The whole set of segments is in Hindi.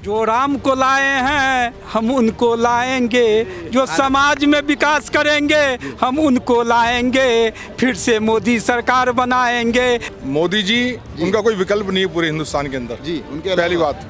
जो राम को लाए हैं हम उनको लाएंगे, जो समाज में विकास करेंगे हम उनको लाएंगे, फिर से मोदी सरकार बनाएंगे। मोदी जी उनका कोई विकल्प नहीं है पूरे हिंदुस्तान के अंदर जी, उनके पहली बात।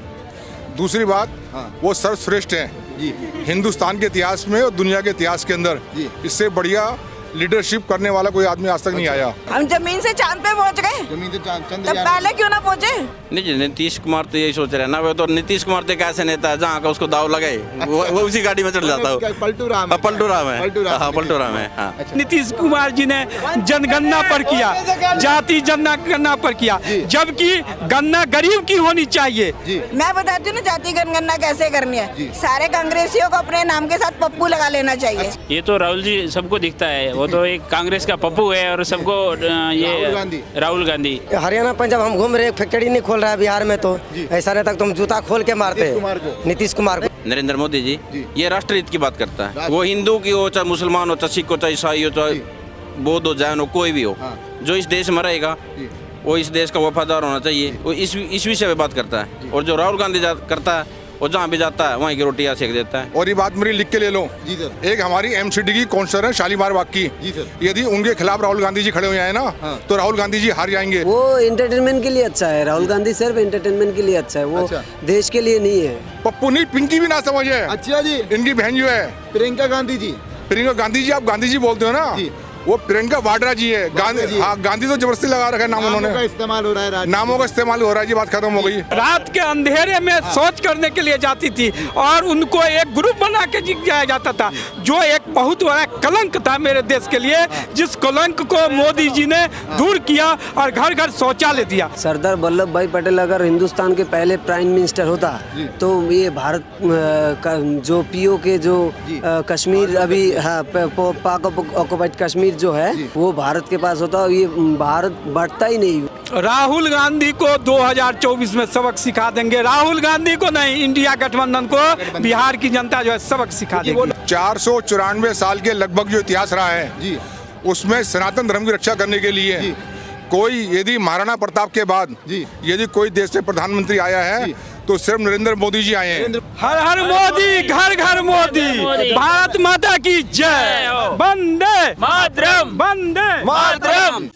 दूसरी बात, वो सर्वश्रेष्ठ हैं जी हिंदुस्तान के इतिहास में और दुनिया के इतिहास के अंदर। जी। इससे बढ़िया लीडरशिप करने वाला कोई आदमी आज तक नहीं आया। हम जमीन से चांद पे पहुंच गए, जमीन से तब चंद्रयान पहले क्यों ना पहुंचे? नहीं, नीतीश कुमार तो यही सोच रहे हैं ना। वो तो नीतीश कुमार तो एक ऐसे नेता है जहाँ का उसको दाव लगे वो उसी गाड़ी में चढ़ जाता है। पलटू राम है। पलटू राम है। हाँ, पलटू राम है। हाँ। नीतीश कुमार जी ने जनगणना पर किया, जाति जनगणना पर किया, जबकि गणना गरीब की होनी चाहिए। मैं बताती हूँ ना जाति जनगणना कैसे करनी है। सारे कांग्रेसियों को अपने नाम के साथ पप्पू लगा लेना चाहिए। ये तो राहुल जी सबको दिखता है, वो तो एक कांग्रेस का पप्पू है और सबको ये राहुल गांधी। हरियाणा पंजाब हम घूम रहे, फैक्ट्री नहीं खोल रहा है बिहार में, तो ऐसा नहीं तक तुम जूता खोल के मारते नीतीश कुमार को। नरेंद्र मोदी जी ये राष्ट्रहित की बात करता है। वो हिंदू की हो, चाहे मुसलमान हो, चाहे सिख हो, चाहे ईसाई हो, चाहे बौद्ध हो, जैन हो, कोई भी हो, जो इस देश में रहेगा वो इस देश का वफादार होना चाहिए। वो इस विषय पे बात करता है। और जो राहुल गांधी करता है वो जहाँ भी जाता है वहीं की रोटियाँ सेक देता है। और ये बात मेरी लिख के ले लो जी सर। एक हमारी एमसीडी की काउंसलर है शालीमार बाग की। जी सर। यदि उनके खिलाफ राहुल गांधी जी खड़े हो जाए ना तो राहुल गांधी जी हार जाएंगे। वो एंटरटेनमेंट के लिए अच्छा है, राहुल गांधी सिर्फ एंटरटेनमेंट के लिए अच्छा है, वो देश के लिए नहीं है। पप्पू नहीं, पिंकी भी ना समझे। अच्छा जी। इनकी बहन जो है प्रियंका गांधी जी। प्रियंका गांधी जी, आप गांधी जी बोलते हो ना, वो प्रियंका वाड्रा जी है। गांधी, हाँ, गांधी तो जबरदस्ती लगा रखा है नाम उन्होंने। इस्तेमाल हो रहा है, नामों का इस्तेमाल हो रहा है जी, बात खत्म हो गई। रात के अंधेरे में सोच करने के लिए जाती थी और उनको एक ग्रुप बना के जाया जाता था, जो एक बहुत बड़ा कलंक था मेरे देश के लिए, जिस कलंक को मोदी जी ने दूर किया और घर घर शौचालय दिया। सरदार वल्लभ भाई पटेल अगर हिंदुस्तान के पहले प्राइम मिनिस्टर होता तो ये भारत का जो पीओ के जो कश्मीर अभी पाक ऑक्युपाइड कश्मीर जो है वो भारत के पास होता, ये भारत बढ़ता ही नहीं। राहुल गांधी को 2024 में सबक सिखा देंगे। राहुल गांधी को नहीं, इंडिया गठबंधन को बिहार की जनता जो है सबक सिखा देगी। 494 साल के लगभग जो इतिहास रहा है उसमें सनातन धर्म की रक्षा करने के लिए कोई, यदि महाराणा प्रताप के बाद यदि कोई देश से प्रधानमंत्री आया है तो सिर्फ नरेंद्र मोदी जी आए हैं। हर हर मोदी, घर घर मोदी, भारत माता की जय, वंदे मातरम, वंदे मातरम।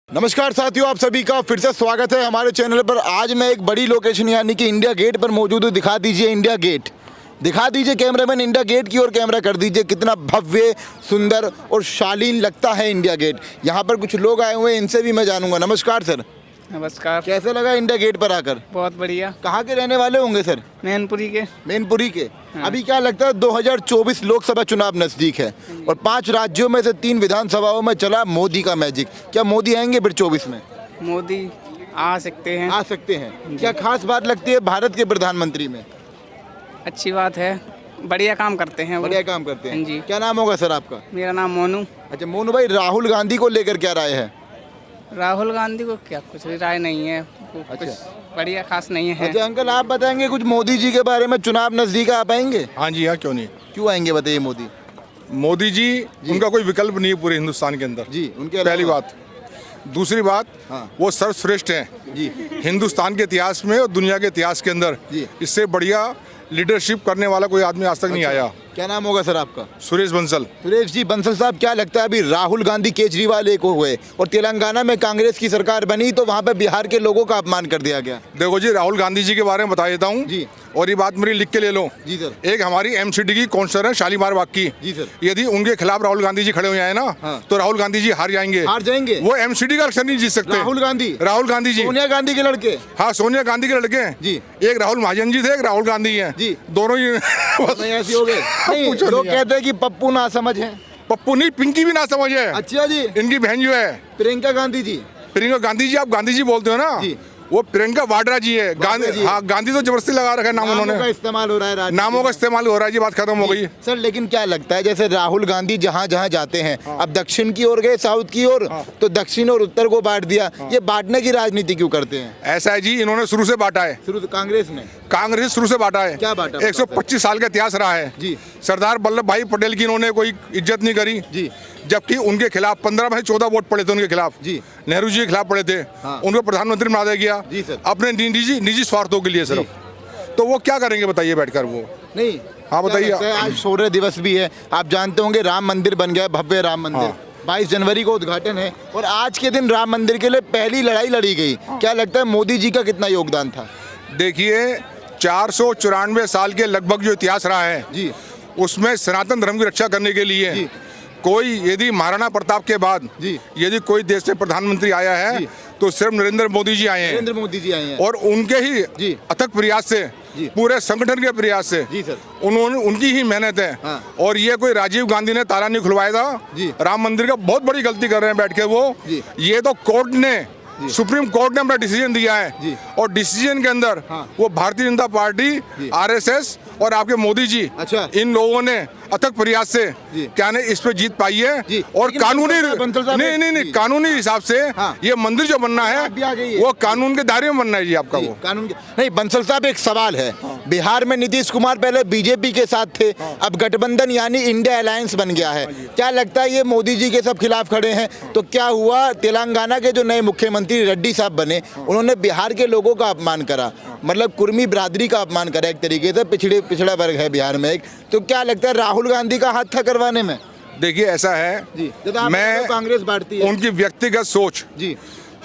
नमस्कार साथियों, आप सभी का फिर से स्वागत है हमारे चैनल पर। आज मैं एक बड़ी लोकेशन यानी कि इंडिया गेट पर मौजूद हूँ। दिखा दीजिए इंडिया गेट, दिखा दीजिए कैमरामैन, इंडिया गेट की ओर कैमरा कर दीजिए। कितना भव्य, सुंदर और शालीन लगता है इंडिया गेट। यहाँ पर कुछ लोग आए हुए हैं, इनसे भी मैं जानूंगा। नमस्कार सर। नमस्कार। कैसे लगा इंडिया गेट पर आकर? बहुत बढ़िया। कहाँ के रहने वाले होंगे सर? मैनपुरी के। मैनपुरी के। अभी क्या लगता है 2024 लोकसभा चुनाव नजदीक है और 5 राज्यों में से 3 विधानसभाओं में चला मोदी का मैजिक। क्या मोदी आएंगे फिर 24 में? मोदी आ सकते हैं। आ सकते हैं। क्या खास बात लगती है भारत के प्रधानमंत्री में? अच्छी बात है, बढ़िया काम करते हैं। बढ़िया काम करते हैं जी। क्या नाम होगा सर आपका? मेरा नाम मोनू। अच्छा मोनू भाई, राहुल गांधी को लेकर क्या राय है? राहुल गांधी को क्या कुछ राय नहीं है, कुछ बढ़िया खास नहीं है। अच्छा अंकल, आप बताएंगे कुछ मोदी जी के बारे में? चुनाव नजदीक आ पाएंगे? हाँ जी, हाँ, क्यों नहीं। क्यों आएंगे बताइए मोदी? मोदी जी उनका कोई विकल्प नहीं है पूरे हिंदुस्तान के अंदर जी, उनके पहली बात। दूसरी बात, वो सर्वश्रेष्ठ हैं जी हिंदुस्तान के इतिहास में और दुनिया के इतिहास के अंदर। इससे बढ़िया लीडरशिप करने वाला कोई आदमी आज तक नहीं आया। क्या नाम होगा सर आपका? सुरेश बंसल। सुरेश जी बंसल साहब, क्या लगता है अभी राहुल गांधी केजरीवाल एक हुए और तेलंगाना में कांग्रेस की सरकार बनी तो वहाँ पे बिहार के लोगों का अपमान कर दिया गया? देखो जी, राहुल गांधी जी के बारे में बता देता हूँ जी, और ये बात मेरी लिख के ले लो जी सर। एक हमारी एमसीडी की काउंसलर है शालीमार बाग की। जी सर। यदि उनके खिलाफ राहुल गांधी जी खड़े हो जाए ना तो राहुल गांधी जी हार जाएंगे। हार जाएंगे? वो एमसीडी का इलेक्शन नहीं जीत सकते। राहुल गांधी जी सोनिया गांधी के लड़के? हाँ, सोनिया गांधी के लड़के हैं जी। एक राहुल महाजन जी थे, एक राहुल गांधी हैं जी। दोनों ही ऐसे हो गए। लोग कहते हैं कि पप्पू ना समझ है। पप्पू नहीं, पिंकी भी ना समझे। अच्छा जी। इनकी बहन जो है प्रियंका गांधी जी। प्रियंका गांधी जी, आप गांधी जी बोलते हो ना, वो प्रियंका वाड्रा जी है। गांधी, हाँ गांधी तो जबरदस्ती लगा रखा है नाम नामों उन्होंने। का इस्तेमाल हो रहा है राजनीति नामों का इस्तेमाल हो रहा है जी, बात खत्म हो गई। सर लेकिन क्या लगता है जैसे राहुल गांधी जहाँ जहाँ जाते हैं, अब दक्षिण की ओर गए, साउथ की ओर, तो दक्षिण और उत्तर को बांट दिया, ये बांटने की राजनीति क्यों करते हैं? ऐसा है जी, इन्होंने शुरू से बांटा है। शुरू से कांग्रेस ने कांग्रेस शुरू से बांटा है। क्या बांटा? 125 साल का इतिहास रहा है जी। सरदार वल्लभ भाई पटेल की इन्होंने कोई इज्जत नहीं करी जी। जबकि उनके खिलाफ 15 में 14 वोट पड़े थे उनके खिलाफ जी। नेहरू जी के खिलाफ पड़े थे। हाँ। उनको प्रधानमंत्री बना दिया गया जी सर। अपने निजी स्वार्थों के लिए सिर्फ। तो वो क्या करेंगे बताइए बैठकर वो? नहीं। हाँ, बताइए। क्या लगता है, आज शौर्य दिवस भी है, आप जानते होंगे राम मंदिर बन गया, भव्य राम मंदिर। 22 जनवरी को उद्घाटन है और आज के दिन राम मंदिर के लिए पहली लड़ाई लड़ी गई। क्या लगता है मोदी जी का कितना योगदान था? देखिए 494 साल के लगभग जो इतिहास रहा है जी। उसमें सनातन धर्म की रक्षा करने के लिए जी। कोई यदि महाराणा प्रताप के बाद जी। यदि कोई देश से प्रधानमंत्री आया है जी। तो सिर्फ नरेंद्र मोदी जी आए हैं। नरेंद्र मोदी जी आए हैं और उनके ही जी। अथक प्रयास से, जी। पूरे संगठन के प्रयास से, जी सर। उन्होंने उनकी ही मेहनत है। हाँ। और ये कोई राजीव गांधी ने ताला नहीं खुलवाया था जी। राम मंदिर का। बहुत बड़ी गलती कर रहे हैं बैठ के वो। जी। ये तो कोर्ट ने, सुप्रीम कोर्ट ने अपना डिसीजन दिया है जी। और डिसीजन के अंदर हाँ। वो भारतीय जनता पार्टी, आरएसएस और आपके मोदी जी, अच्छा। इन लोगों ने अथक प्रयास से जी। क्या ने इस पे जीत पाई है। जी। और लेकिन कानूनी बंसल साहब नहीं जी। कानूनी हिसाब से हाँ। ये मंदिर जो बनना है भी आ गई है। वो कानून के दायरे में बनना है जी आपका। जी, वो कानून के नहीं। बंसल साहब एक सवाल है, बिहार में नीतीश कुमार पहले बीजेपी के साथ थे, अब गठबंधन यानी इंडिया अलायंस बन गया है। क्या लगता है ये मोदी जी के सब खिलाफ खड़े हैं? तो क्या हुआ, तेलंगाना के जो नए मुख्यमंत्री रेड्डी साहब बने, उन्होंने बिहार के लोगों का अपमान करा, मतलब कुर्मी बिरादरी का अपमान करा एक तरीके से, पिछड़ा वर्ग है बिहार में एक। तो क्या लगता है राहुल गांधी का हाथ था करवाने में? देखिए ऐसा है जी, जैसे आप मैं कांग्रेस बांटती है उनकी व्यक्तिगत सोच जी,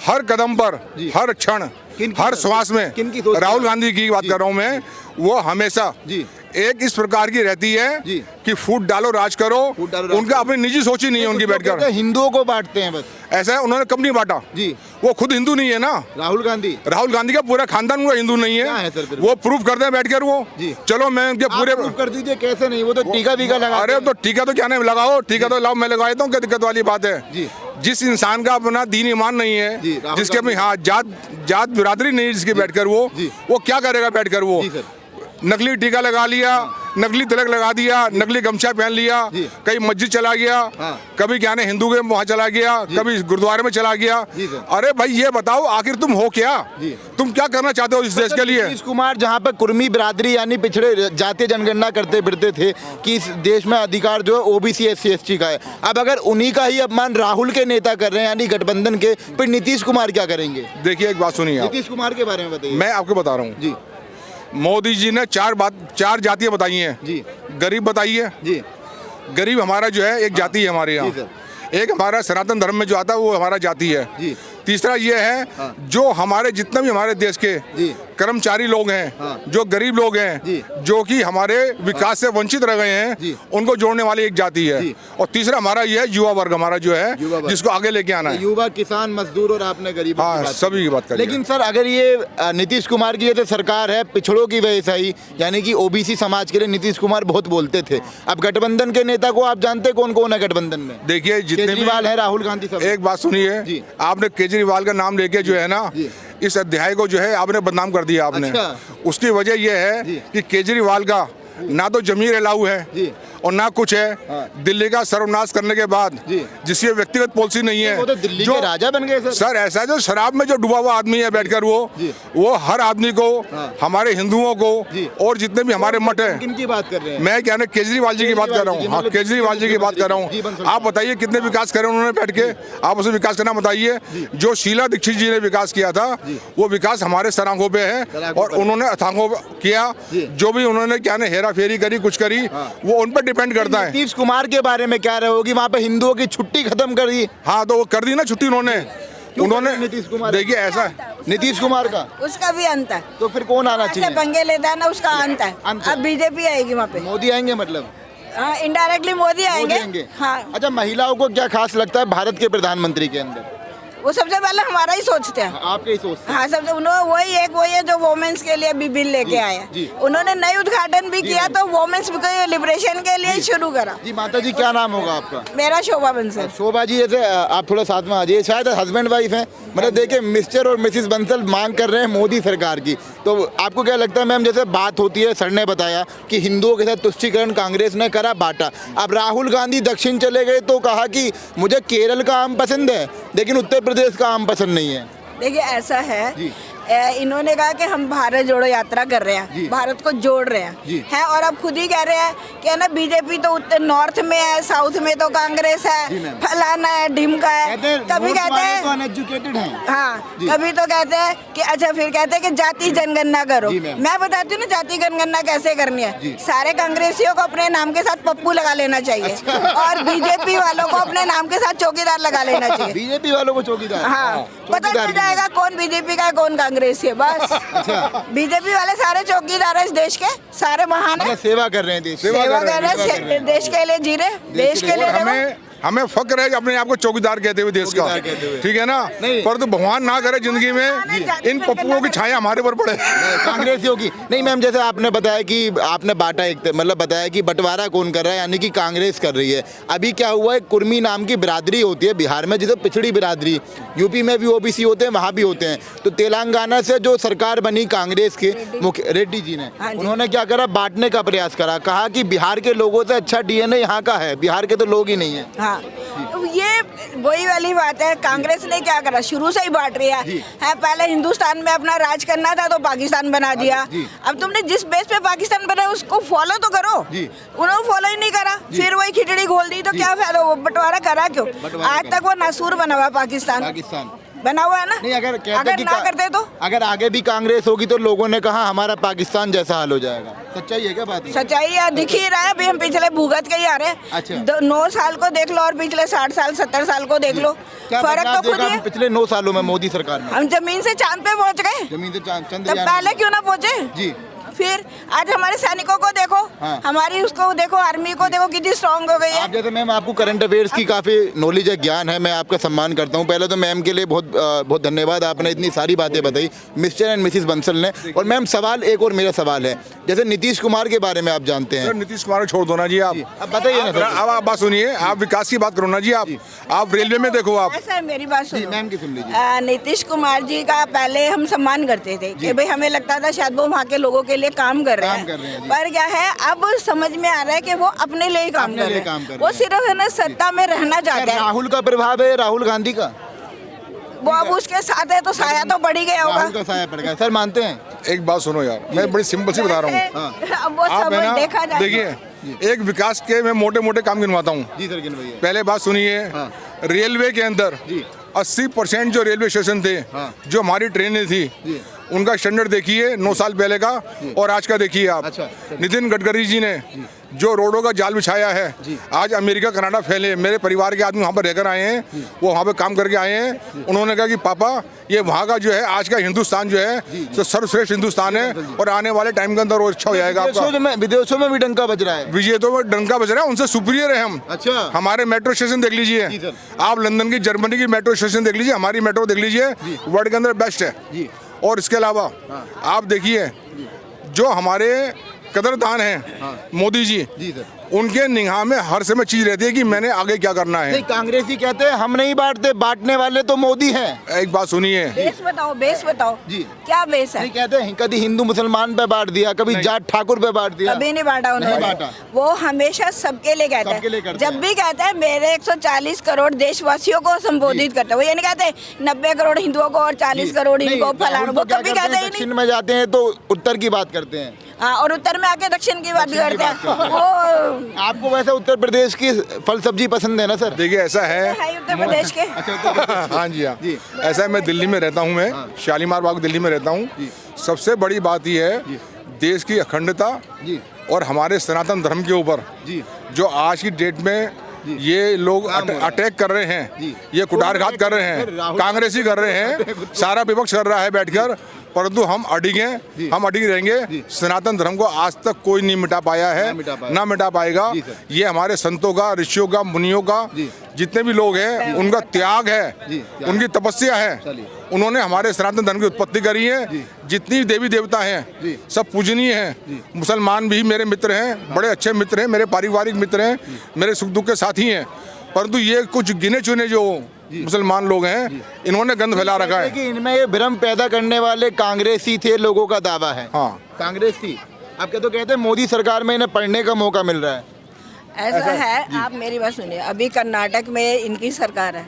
हर कदम पर, जी। हर क्षण, किनकी हर सोच? श्वास में किनकी सोच? राहुल गांधी की बात जी। कर रहा हूं मैं। वो हमेशा जी। एक इस प्रकार की रहती है जी। कि फूट डालो राज करो। फूट डालो, राज उनका करो। अपनी निजी सोच ही नहीं है उनकी कुछ लोग कहते बैठकर। हैं हिंदुओं को बांटते हैं बस। ऐसा है, उन्होंने कब नहीं बांटा जी। वो खुद हिंदू नहीं है ना। राहुल गांधी का पूरा खानदान उनका हिंदू नहीं क्या है है। सर फिर? वो प्रूफ करते हैं बैठकर वो। जी। चलो मैं उनके पूरे प्रूफ कर दीजिए, कैसे नहीं? वो तो टीका वीका लगा। अरे तो टीका तो क्या नहीं लगाओ, टीका तो लाओ, मैं लगा देता हूँ, क्या दिक्कत वाली बात है। जी। जिस इंसान का अपना दीन ईमान नहीं जी, है, राहुल जिसके अपनी गांधी। हाँ जात बिरादरी नहीं है जिसकी बैठकर जी। वो क्या करेगा बैठकर वो? जी सर। नकली टीका लगा लिया, नकली तिलक लगा दिया, नकली गमछा पहन लिया, जी। कहीं मस्जिद चला गया, हाँ। कभी क्या ने हिंदू के वहाँ चला गया, कभी गुरुद्वारे में चला गया। जी सर। अरे भाई ये बताओ आखिर तुम हो क्या? जी। तुम क्या करना चाहते हो इस देश के लिए? नीतीश कुमार जहाँ पर कुर्मी बिरादरी यानी पिछड़े जातीय जनगणना करते फिरते थे कि इस देश में अधिकार जो है ओबीसी SC ST का है, अब अगर उन्हीं का ही अपमान राहुल के नेता कर रहे हैं यानी गठबंधन के, फिर नीतीश कुमार क्या करेंगे? देखिए एक बात सुनिए आप, नीतीश कुमार के बारे में बताइए। मैं आपको बता रहा हूँ। जी। मोदी जी ने चार जातियाँ बताई हैं। जी। गरीब बताई है। जी। गरीब हमारा जो है एक जाति है हमारे जी यहाँ। एक हमारा सनातन धर्म में जो आता है वो हमारा जाति है। जी। तीसरा ये है हाँ। जो हमारे जितने भी हमारे देश के जी। कर्मचारी लोग हैं, हाँ। जो गरीब लोग हैं, जी। जो कि हमारे विकास से वंचित रह गए जी। हैं, उनको जोड़ने वाली एक जाति है। जी। और तीसरा हमारा ये है युवा वर्ग हमारा जो है, युवा वर्ग। जिसको आगे लेके आना है। युवा, किसान, मजदूर और आपने गरीबों की हाँ बात सभी की बात करिए। लेकिन सर अगर ये नीतीश कुमार की ये तो सरकार है पिछड़ों की वजह से ही, यानी कि ओबीसी समाज के लिए नीतीश कुमार बहुत बोलते थे। अब गठबंधन के नेता को आप जानते कौन कौन है गठबंधन में? देखिए जितने भी केजरीवाल है, राहुल गांधी, सब। एक बात सुनिए, जी। आपने केजरीवाल का नाम लेके जो है ना, जी। इस अध्याय को जो है आपने बदनाम कर दिया आपने। अच्छा। उसकी वजह यह है जी। कि केजरीवाल का ना तो जमीर अलाउ है जी। और ना कुछ है। हाँ। दिल्ली का सर्वनाश करने के बाद जी। जिसकी व्यक्तिगत पॉलिसी नहीं है, वो तो दिल्ली के राजा बन गए सर। ऐसा जो शराब में जो डूबा हुआ आदमी है बैठकर जी। वो हर आदमी को, हाँ। हमारे हिंदुओं को जी। और जितने भी हमारे मठ हैं, किनकी बात कर रहे हैं? मैं क्या केजरीवाल जी की बात कर रहा हूँ। हाँ मतलब केजरीवाल जी की बात कर रहा जी, हूँ। बंसल आप बताइए कितने विकास करे उन्होंने बैठ के, आप उसे विकास करना बताइए। जो शीला दीक्षित जी ने विकास किया था वो विकास हमारे सरांखों पे है सरांखों और पे। उन्होंने अथांगों किया। जी। जो भी उन्होंने क्या ने हेरा फेरी करी, कुछ करी, वो उन पर डिपेंड करता है। नीतीश कुमार के बारे में क्या रहे होगी? वहाँ पे हिंदुओं की छुट्टी खत्म कर दी। हाँ तो वो कर दी ना छुट्टी उन्होंने। नीतीश कुमार देखिए ऐसा नीतीश कुमार का उसका भी अंत है। तो फिर कौन आना ऐसे चाहिए? पंगे लेता है ना, उसका अंत है। अंत है। अब बीजेपी आएगी वहाँ पे। मोदी आएंगे मतलब? हाँ इनडायरेक्टली मोदी मोदी आएंगे। आएंगे। हाँ अच्छा, महिलाओं को क्या खास लगता है भारत के प्रधानमंत्री के अंदर? वो सबसे पहले हमारा ही सोचते हैं। आपके ही सोचते हैं। हाँ, सबसे उन्होंने वही है जो वोमेन्स के लिए भी बिल लेके आए हैं। उन्होंने नई उद्घाटन भी किया तो वोमेन्स लिबरेशन के लिए ही शुरू करा। जी माता जी, क्या नाम होगा आपका? मेरा शोभा बंसल। शोभा जी, जैसे आप थोड़ा साथ में आ जाइए, शायद हस्बैंड वाइफ हैं, मतलब देखिए मिस्टर और मिसिस बंसल मांग कर रहे हैं मोदी सरकार की, तो आपको क्या लगता है मैम? जैसे बात होती है, सर ने बताया कि हिंदुओं के साथ तुष्टीकरण कांग्रेस ने करा, बांटा। अब राहुल गांधी दक्षिण चले गए तो कहा कि मुझे केरल का आम पसंद है लेकिन उत्तर प्रदेश का आम पसंद नहीं है। देखिए ऐसा है, इन्होंने कहा कि हम भारत जोड़ो यात्रा कर रहे हैं, भारत को जोड़ रहे हैं और अब खुद ही कह रहे हैं कि है ना बीजेपी तो उत्तर नॉर्थ में है, साउथ में तो कांग्रेस है, फलाना है, ढिमका है। कभी कहते हैं अनएजुकेटेड हैं। हाँ, कभी तो कहते हैं कि अच्छा, फिर कहते हैं कि जाति जनगणना करो। मैं बताती हूँ ना जाति जनगणना कैसे करनी है। सारे कांग्रेसियों को अपने नाम के साथ पप्पू लगा लेना चाहिए और बीजेपी वालों को अपने नाम के साथ चौकीदार लगा लेना चाहिए। बीजेपी वालों को चौकीदार? हाँ, पता चल जाएगा कौन बीजेपी का है कौन कांग्रेस है। बस बीजेपी वाले सारे चौकीदार हैं इस देश के, सारे महान हैं, सेवा कर रहे हैं, देश सेवा कर रहे हैं, देश के लिए जी रहे, देश के लिए। हमें फक्र है कि अपने आप को चौकीदार कहते हुए देश का, ठीक है ना। पर तो भगवान ना करे जिंदगी में इन पप्पुओं की छाया हमारे ऊपर पड़े, कांग्रेसियों की नहीं। मैम जैसे आपने बताया कि आपने बांटा, एक मतलब बताया कि बंटवारा कौन कर रहा है, यानी कि कांग्रेस कर रही है। अभी क्या हुआ है, कुर्मी नाम की बिरादरी होती है बिहार में, जिसे पिछड़ी बिरादरी, यूपी में भी ओबीसी होते हैं, वहाँ भी होते हैं। तो तेलंगाना से जो सरकार बनी कांग्रेस के मुख्य रेड्डी जी ने, उन्होंने क्या करा, बांटने का प्रयास करा, कहा कि बिहार के लोगों से अच्छा डीएनए यहाँ का है, बिहार के तो लोग ही नहीं है। ये वही वाली बात है, कांग्रेस ने क्या करा, शुरू से ही बांट रही है। पहले हिंदुस्तान में अपना राज करना था तो पाकिस्तान बना दिया। अब तुमने जिस बेस पे पाकिस्तान बना उसको फॉलो तो करो, उन्होंने फॉलो ही नहीं करा, फिर वही खिचड़ी घोल दी, तो क्या फायदा, वो बंटवारा करा क्यों? आज तक वो नासूर बना हुआ पाकिस्तान बना हुआ है ना। नहीं, अगर ना करते तो अगर आगे भी कांग्रेस होगी तो लोगों ने कहा हमारा पाकिस्तान जैसा हाल हो जाएगा। सच्चाई है क्या बात? सच्चाई है, दिख ही रहा है। अभी हम पिछले भुगत के ही आ रहे हैं। अच्छा। 9 साल को देख लो और पिछले 60 साल 70 साल को देख लो, फर्क तो खुद ही है। पिछले 9 सालों में मोदी सरकार में हम जमीन से चांद पे पहुंच गए, जमीन से चांद, तब पहले क्यों ना पहुंचे जी। फिर आज हमारे सैनिकों को देखो, हमारी उसको देखो, आर्मी को देखो कितनी स्ट्रांग हो गई है। आप जैसे मैम, आपको करंट अफेयर्स की काफ़ी नॉलेज है, ज्ञान है, मैं आपका सम्मान करता हूं। पहले तो मैम के लिए बहुत बहुत धन्यवाद, आपने इतनी सारी बातें बताई मिस्टर एंड मिसिस बंसल ने। और मैम सवाल एक और मेरा सवाल है, जैसे नीतीश कुमार के बारे में आप जानते हैं। नीतीश कुमार को छोड़ दो ना जी, आप बताइए ना। अब आप बात सुनिए, आप विकास की बात करो ना जी। आप रेलवे में देखो, आप ऐसा मेरी बात सुनो मैम की सुन लीजिए। नीतीश कुमार जी का पहले हम सम्मान करते थे कि भाई हमें लगता था शायद वो वहाँ के लोगों के लिए काम कर रहे हैं, पर क्या है अब समझ में आ रहा है कि वो अपने लिए ही काम कर रहे हैं। वो सिर्फ है ना सत्ता में रहना चाहते हैं। राहुल का प्रभाव है, राहुल गांधी का, वो अब उसके साथ है तो साया तो बढ़ ही गया होगा। राहुल का साया पड़ गया, सर मानते हैं? एक बात सुनो यार, मैं बड़ी सिंपल सी बता रहा हूँ। अब वो सब देखा जाए, देखिए एक विकास के मैं मोटे मोटे काम गिनवाता हूँ। पहले बात सुनिए, रेलवे के अंदर 80% जो रेलवे स्टेशन थे, जो हमारी ट्रेनें थी, उनका स्टैंडर्ड देखिए 9 साल पहले का और आज का देखिए आप। नितिन गडकरी जी ने जो रोडों का जाल बिछाया है, आज अमेरिका कनाडा फैले, मेरे परिवार के आदमी वहाँ पर रहकर आए हैं, वो वहाँ पर काम करके आए हैं। उन्होंने कहा कि पापा ये वहाँ का जो है आज का हिंदुस्तान जो है तो सर्वश्रेष्ठ हिंदुस्तान है और आने वाले टाइम के अंदर वो अच्छा हो जाएगा आपका। विदेशों में भी डंका बज रहा है, विदेशों में डंका बज रहा है, उनसे सुपीरियर है हम। अच्छा। हमारे मेट्रो स्टेशन देख लीजिए आप, लंदन की, जर्मनी की मेट्रो स्टेशन देख लीजिए, हमारी मेट्रो देख लीजिए, वर्ल्ड के अंदर बेस्ट है। और इसके अलावा आप देखिए जो हमारे कदरदान हैं मोदी जी सर, उनके निगाह में हर समय चीज रहती है कि मैंने आगे क्या करना है। नहीं, कांग्रेसी कहते हैं हम नहीं बांटते, बांटने वाले तो मोदी हैं। एक बात सुनिए, बेस बताओ जी, क्या बेस है? नहीं कहते हैं कभी हिंदू मुसलमान पे बांट दिया, कभी जाट ठाकुर पे बांट दिया, कभी नहीं बांटा उन्होंने। वो हमेशा सबके लिए कहते हैं। जब भी कहते हैं मेरे 140 करोड़ देशवासियों को संबोधित करते हैं, वो ये नहीं कहते 90 करोड़ हिंदुओं को और 40 करोड़ इनको फलाना, वो कभी कहते ही नहीं। दक्षिण में जाते हैं तो उत्तर की बात करते हैं, और उत्तर में आके दक्षिण की बात करते हैं। वो आपको वैसे उत्तर प्रदेश की फल सब्जी पसंद है ना सर? देखिए ऐसा है, उत्तर प्रदेश के। हाँ जी हाँ, ऐसा है, मैं दिल्ली में रहता हूँ, मैं शालीमार बाग दिल्ली में रहता हूँ। सबसे बड़ी बात यह है देश की अखंडता और हमारे सनातन धर्म के ऊपर जो आज की डेट में ये लोग अटैक कर रहे हैं, ये कुठारघात कर रहे हैं, कांग्रेसी कर रहे हैं, सारा विपक्ष कर रहा है बैठकर, परंतु हम अडिग हैं, हम अडिग रहेंगे। सनातन धर्म को आज तक कोई नहीं मिटा पाया है, ना मिटा पाएगा। ये हमारे संतों का, ऋषियों का, मुनियों का, जितने भी लोग हैं उनका त्याग है, उनकी तपस्या है। उन्होंने हमारे सनातन धर्म की उत्पत्ति करी है। जितनी देवी देवता हैं सब पूजनीय हैं। मुसलमान भी मेरे मित्र हैं, बड़े अच्छे मित्र हैं, मेरे पारिवारिक मित्र हैं, मेरे सुख दुख के साथी हैं। परंतु ये कुछ गिने चुने जो मुसलमान लोग हैं, इन्होंने गंद फैला रखा है कि इनमें ये भ्रम पैदा करने वाले कांग्रेसी थे, लोगों का दावा है। हाँ, कांग्रेस थी। आप क्या तो कहते हैं मोदी सरकार में इन्हें पढ़ने का मौका मिल रहा है। ऐसा है, आप मेरी बात सुनिए। अभी कर्नाटक में इनकी सरकार है,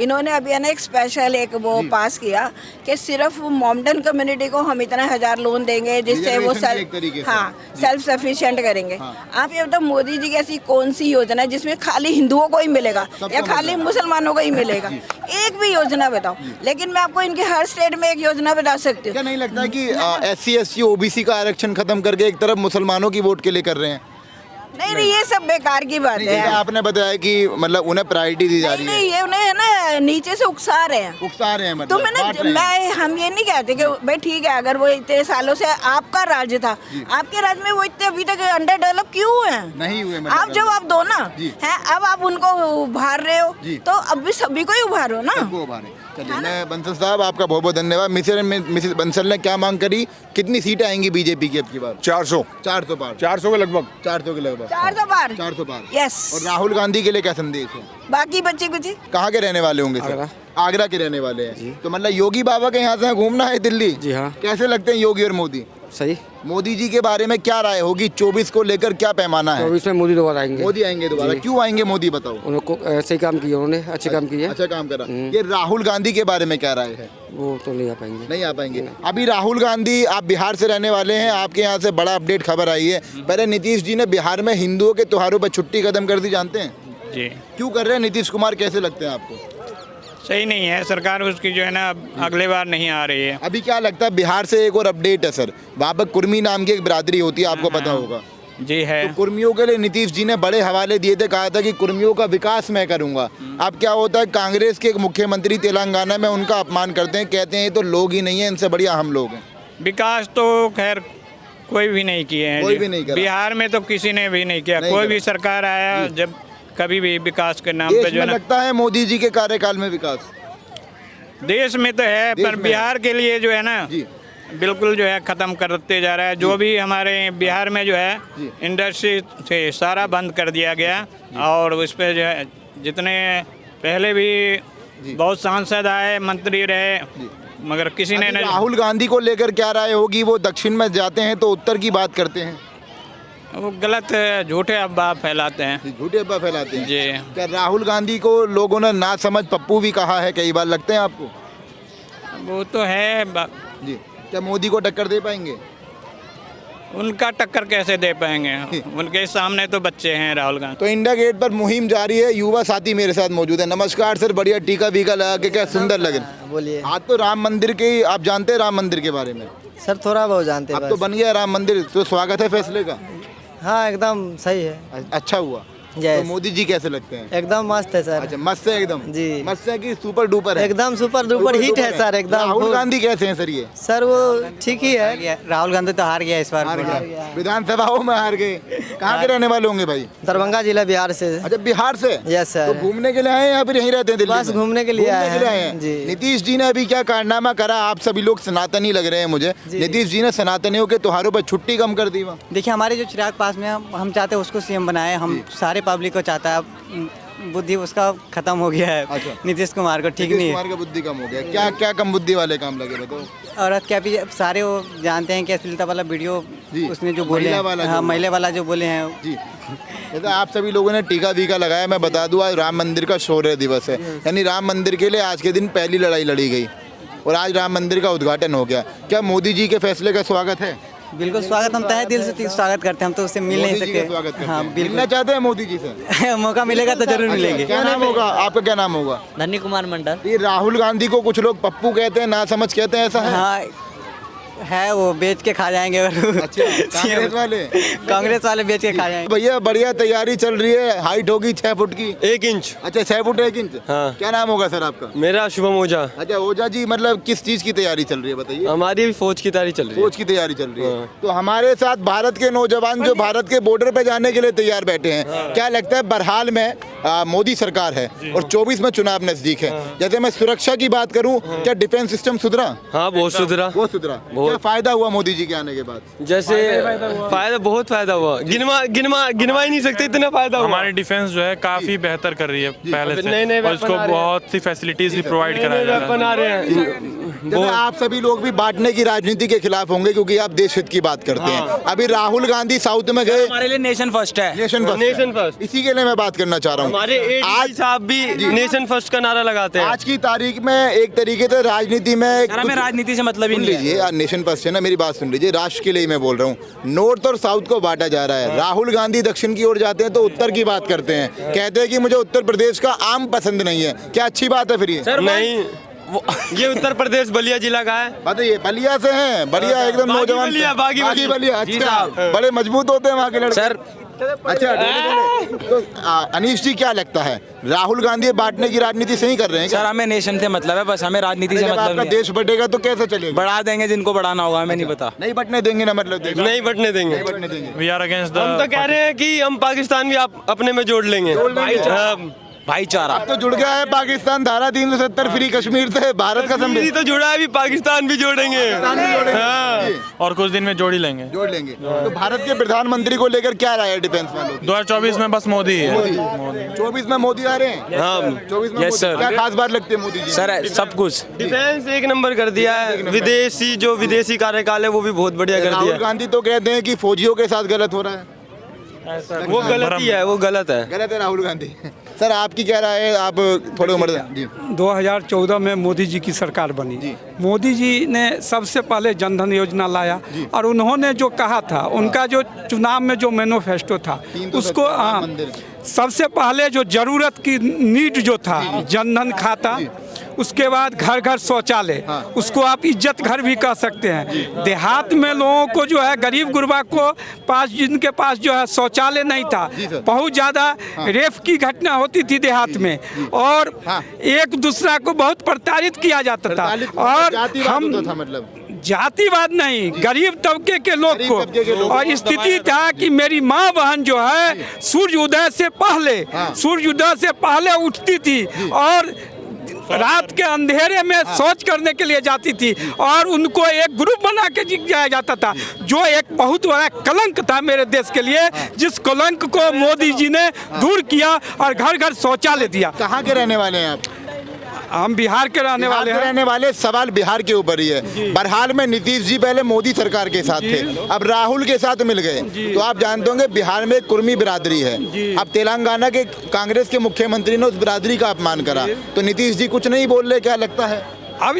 इन्होंने अभी है ना एक स्पेशल एक वो पास किया कि सिर्फ मॉमडन कम्युनिटी को हम इतना 1000 लोन देंगे जिससे वो सेल्फ सफिशिएंट करेंगे। आप ये बताओ मोदी जी की ऐसी कौन सी योजना है जिसमें खाली हिंदुओं को ही मिलेगा या खाली मुसलमानों को ही मिलेगा? एक भी योजना बताओ। लेकिन मैं आपको इनके हर स्टेट में एक योजना बता सकती हूँ। क्या नहीं लगता है कि SC ST OBC का आरक्षण खत्म करके एक तरफ मुसलमानों की वोट के लिए कर रहे हैं? नहीं, ये सब बेकार की बात है। आपने बताया कि मतलब उन्हें प्रायोरिटी दी जा रही है। नहीं, ये उन्हें है ना नीचे से उकसा रहे हैं, मतलब तो हम ये नहीं कहते कि भाई ठीक है, अगर वो इतने सालों से आपका राज्य था, आपके राज्य में वो इतने अभी तक अंडर डेवलप क्यों है? नहीं हुए। आप जवाब दो ना। है, अब आप उनको उभार रहे हो तो अब भी सभी को ही उभारो ना। चलिए, मैं बंसल साहब आपका बहुत बहुत धन्यवाद। मिसेस बंसल ने क्या मांग करी? कितनी सीटें आएंगी बीजेपी की अब की बार? 400 पार, 400 के लगभग, 400 के लगभग, 400 पार। यस। और राहुल गांधी के लिए क्या संदेश है? बाकी बच्चे कुछ कहाँ के रहने वाले होंगे सर? आगरा के रहने वाले हैं। तो मतलब योगी बाबा के यहाँ से घूमना है दिल्ली? जी हाँ। कैसे लगते हैं योगी और मोदी? सही। मोदी जी के बारे में क्या राय होगी? 24 को लेकर क्या पैमाना है? 24 में मोदी दोबारा आएंगे। मोदी आएंगे दोबारा। क्यों आएंगे मोदी, बताओ? उन्होंने सही काम किया, उन्होंने अच्छे काम किए। अच्छा काम करा। ये राहुल गांधी के बारे में क्या राय है? वो तो नहीं आ पाएंगे। नहीं आ पाएंगे। अभी राहुल गांधी, आप बिहार से रहने वाले हैं, आपके यहाँ से बड़ा अपडेट खबर आई है। पहले नीतीश जी ने बिहार में हिंदुओं के त्योहारों पर छुट्टी खत्म कर दी, जानते हैं? जी। क्यों कर रहे हैं नीतीश कुमार? कैसे लगते हैं आपको? सही नहीं है, सरकार उसकी जो है ना अगले बार नहीं आ रही है। अभी क्या लगता है, बिहार से एक और अपडेट है सर, वहाँ पर कुर्मी नाम की एक बिरादरी होती है, आपको पता होगा। जी है। तो कुर्मियों के लिए नीतीश जी ने बड़े हवाले दिए थे, कहा था कि कुर्मियों का विकास मैं करूंगा। अब क्या होता है, कांग्रेस के एक मुख्यमंत्री तेलंगाना में उनका अपमान करते हैं, कहते हैं ये तो लोग ही नहीं है, इनसे बढ़िया हम लोग हैं। विकास तो खैर कोई भी नहीं किए हैं, कोई भी नहीं करा। बिहार में तो किसी ने भी नहीं किया। कोई भी सरकार आया जब कभी भी विकास के नाम पे जो है ना, लगता है मोदी जी के कार्यकाल में विकास देश में तो है, पर बिहार के लिए जो है ना बिल्कुल जो है ख़त्म करते जा रहा है। जो भी हमारे बिहार में जो है इंडस्ट्री थे सारा बंद कर दिया गया, और उस पर जो है जितने पहले भी बहुत सांसद आए, मंत्री रहे, मगर किसी ने नहीं। राहुल गांधी को लेकर क्या राय होगी? वो दक्षिण में जाते हैं तो उत्तर की बात करते हैं, वो गलत झूठे अफवाह फैलाते हैं। झूठे अफवाह फैलाते हैं जी। क्या राहुल गांधी को लोगों ने ना समझ पप्पू भी कहा है कई बार, लगते हैं आपको? वो तो है जी। क्या मोदी को टक्कर दे पाएंगे? उनका टक्कर कैसे दे पाएंगे? उनके सामने तो बच्चे हैं राहुल गांधी। तो इंडिया गेट पर मुहिम जारी है, युवा साथी मेरे साथ मौजूद है। नमस्कार सर, बढ़िया टीका वीका लगा के, क्या सुंदर लगे। बोलिए। आज तो राम मंदिर के, आप जानते हैं राम मंदिर के बारे में? सर थोड़ा बहुत जानते हैं। अब तो बन गया राम मंदिर, तो स्वागत है फैसले का? हाँ एकदम सही है। अच्छा हुआ। तो मोदी जी कैसे लगते हैं? एकदम मस्त है सर। अच्छा मस्त है एकदम। जी मस्त है कि सुपर डुपर है? एकदम सुपर डुपर हिट है सर एकदम। राहुल गांधी कैसे हैं सर? ये सर वो ठीक ही है। राहुल गांधी तो हार गया इस बार, विधानसभाओं में हार गए। कहाँ के रहने वाले होंगे भाई? दरभंगा जिला बिहार से। अच्छा बिहार से? Yes sir. तो घूमने के लिए आए हैं या फिर यहीं रहते हैं दिल्ली में? बस घूमने के लिए आए हैं जी। नीतीश जी ने अभी क्या कारनामा करा? आप सभी लोग सनातनी लग रहे हैं मुझे। नीतीश जी ने सनातनियों के त्योहारों पर छुट्टी कम कर दी। देखिए हमारे जो चिराग पास में हम चाहते हैं उसको सीएम बनाए, हम सारे पब्लिक को चाहता है। बुद्धि उसका खत्म हो गया है। अच्छा। नीतीश कुमार को ठीक नहीं है। कुमार का बुद्धि कम हो गया। क्या क्या कम बुद्धि वाले काम लगे बताओ? औरत क्या भी सारे वो जानते हैं कि अश्लीलता वाला वीडियो उसने जो बोले, हाँ महिला वाला जो बोले हैं जी। जैसे आप सभी लोगों ने टीका वीका लगाया, मैं बता दूं आज राम मंदिर का शौर्य दिवस है, यानी राम मंदिर के लिए आज के दिन पहली लड़ाई लड़ी गई और आज राम मंदिर का उद्घाटन हो गया। क्या मोदी जी के फैसले का स्वागत है? बिल्कुल स्वागत, हम तहे दिल से स्वागत करते हैं। हम तो उससे मिल नहीं सकते। हाँ बिल्कुल मिलना चाहते हैं मोदी जी से। मौका मिलेगा तो जरूर मिलेंगे। क्या नाम होगा आपका? क्या नाम होगा? धन्य कुमार मंडल। ये राहुल गांधी को कुछ लोग पप्पू कहते हैं, ना समझ कहते हैं, ऐसा है? हाँ है वो बेच के खा जाएंगे अगर अच्छा, कांग्रेस वाले बेच के खा जाएंगे। भैया बढ़िया तैयारी चल रही है, हाइट होगी 6 फुट की, 1 इंच। अच्छा 6 फुट 1 इंच। हाँ। क्या नाम होगा सर आपका? मेरा शुभम ओझा। अच्छा ओझा जी, मतलब किस चीज की तैयारी चल रही है बताइए? हमारी भी फौज की तैयारी चल रही है। फौज की तैयारी चल रही है। हाँ। तो हमारे साथ भारत के नौजवान जो भारत के बॉर्डर पे जाने के लिए तैयार बैठे हैं, क्या लगता है बहरहाल में मोदी सरकार है और 24 में चुनाव नजदीक है, जैसे मैं सुरक्षा की बात करूं, क्या डिफेंस सिस्टम सुधरा? हाँ बहुत सुधरा। बहुत सुधरा। क्या फायदा हुआ मोदी जी के आने के बाद? जैसे फायदा बहुत फायदा हुआ, गिनवा ही नहीं सकते इतना फायदा हुआ। हमारी डिफेंस जो है काफी बेहतर कर रही है पहले से, नए और इसको बहुत सी फैसिलिटीज भी प्रोवाइड कराया जा रहा है। बना रहे हैं। जैसे आप सभी लोग भी बांटने की राजनीति के खिलाफ होंगे क्योंकि आप देश हित की बात करते हैं। अभी राहुल गांधी साउथ में गए, हमारे लिए नेशन फर्स्ट है। नेशन फर्स्ट, इसी के लिए मैं बात करना चाह रहा हूँ। हमारे आज साहब भी नेशन फर्स्ट का नारा लगाते हैं। आज की तारीख में एक तरीके से राजनीति में हमें राजनीति से मतलब ही सुन नहीं है। लीजिए, नेशन फर्स्ट है ना, मेरी बात सुन लीजिए, राष्ट्र के लिए मैं बोल रहा हूँ। नॉर्थ और साउथ को बांटा जा रहा है। राहुल गांधी दक्षिण की ओर जाते हैं तो उत्तर की बात करते हैं, कहते हैं कि मुझे उत्तर प्रदेश का आम पसंद नहीं है। क्या अच्छी बात है फिर ये? नहीं, ये उत्तर प्रदेश बलिया जिला का है। बताइए, बलिया से हैं? बलिया एकदम नौजवान, बागी बलिया। अच्छा, बड़े मजबूत होते हैं वहाँ के लड़के सर। अच्छा तो अनीश जी क्या लगता है, राहुल गांधी बांटने की राजनीति सही कर रहे हैं? सर हमें नेशन से मतलब है, बस हमें राजनीति से मतलब नहीं है। देश बढ़ेगा तो कैसे चलेगा? बढ़ा देंगे जिनको बढ़ाना होगा, हमें नहीं पता। नहीं बटने देंगे ना, मतलब नहीं बटने देंगे। वी आर अगेंस्ट द, हम तो कह रहे हैं कि हम पाकिस्तान भी अपने में जोड़ लेंगे। भाईचारा अब तो जुड़ गया है पाकिस्तान, धारा 370 फ्री कश्मीर से भारत का कश्मीर तो जुड़ा है, अभी पाकिस्तान भी जोड़ेंगे। हाँ। और कुछ दिन में जोड़ ही लेंगे। जोड़ लेंगे। तो भारत के प्रधानमंत्री को लेकर क्या राय है डिफेंस वालों? 2024 में बस मोदी ही है। 24 में मोदी आ रहे हैं? हाँ 24 में मोदी। क्या खास बात लगती है मोदी जी? सर सब कुछ डिफेंस 1 नंबर कर दिया है। विदेशी कार्यकाल है वो भी बहुत बढ़िया कर दिया राहुल है। गांधी तो कहते हैं कि फौजियों के साथ गलत हो रहा है। वो गलत ही है, वो गलत है। गलत है राहुल गांधी। सर आपकी क्या राय है? आप थोड़े उम्र जी। 2014 में मोदी जी की सरकार बनी। मोदी जी ने सबसे पहले जनधन योजना लाया और उन्होंने जो कहा था, उनका जो चुनाव में जो मैनिफेस्टो था, उसको सबसे पहले जो जरूरत की नीड जो था, जनधन खाता, उसके बाद घर घर शौचालय, उसको आप इज्जत घर भी कह सकते हैं। देहात में लोगों को जो है, गरीब गुरबा को पास, जिनके पास जो है शौचालय नहीं था, बहुत ज़्यादा रेप की घटना होती थी देहात में, और एक दूसरा को बहुत प्रताड़ित किया जाता था। और हम मतलब जातिवाद नहीं, गरीब तबके के लोग को, और स्थिति था कि मेरी माँ बहन जो है सूर्योदय से पहले उठती थी और रात के अंधेरे में शौच करने के लिए जाती थी, और उनको एक ग्रुप बना के जाया जाता था, जो एक बहुत बड़ा कलंक था मेरे देश के लिए, जिस कलंक को मोदी जी ने दूर किया और घर घर शौचालय दिया। कहाँ के रहने वाले हैं आप? हम बिहार के रहने वाले हैं। रहने वाले, सवाल बिहार के ऊपर ही है। बहरहाल में नीतीश जी पहले मोदी सरकार के साथ थे, अब राहुल के साथ मिल गए। तो आप जानते होंगे बिहार में कुर्मी बिरादरी है। अब तेलंगाना के कांग्रेस के मुख्यमंत्री ने उस बिरादरी का अपमान करा, तो नीतीश जी कुछ नहीं बोल रहे, क्या लगता है? अब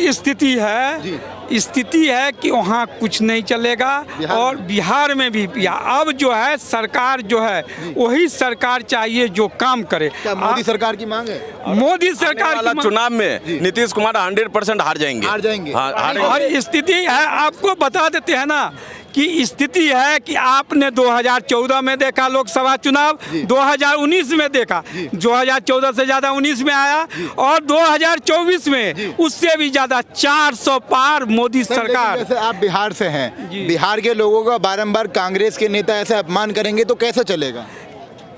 स्थिति है कि वहाँ कुछ नहीं चलेगा, और बिहार में भी अब जो है सरकार जो है वही सरकार चाहिए जो काम करे। क्या मोदी सरकार की मांग है? मोदी सरकार की चुनाव में नीतीश कुमार 100% हार जाएंगे। और स्थिति है, आपको बता देते हैं ना कि स्थिति है कि आपने 2014 में देखा लोकसभा चुनाव, 2019 में देखा, 2014 से ज़्यादा 19 में आया, और 2024 में उससे भी ज़्यादा 400 पार मोदी सरकार। जैसे आप बिहार से हैं, बिहार के लोगों का बारंबार कांग्रेस के नेता ऐसे अपमान करेंगे तो कैसे चलेगा?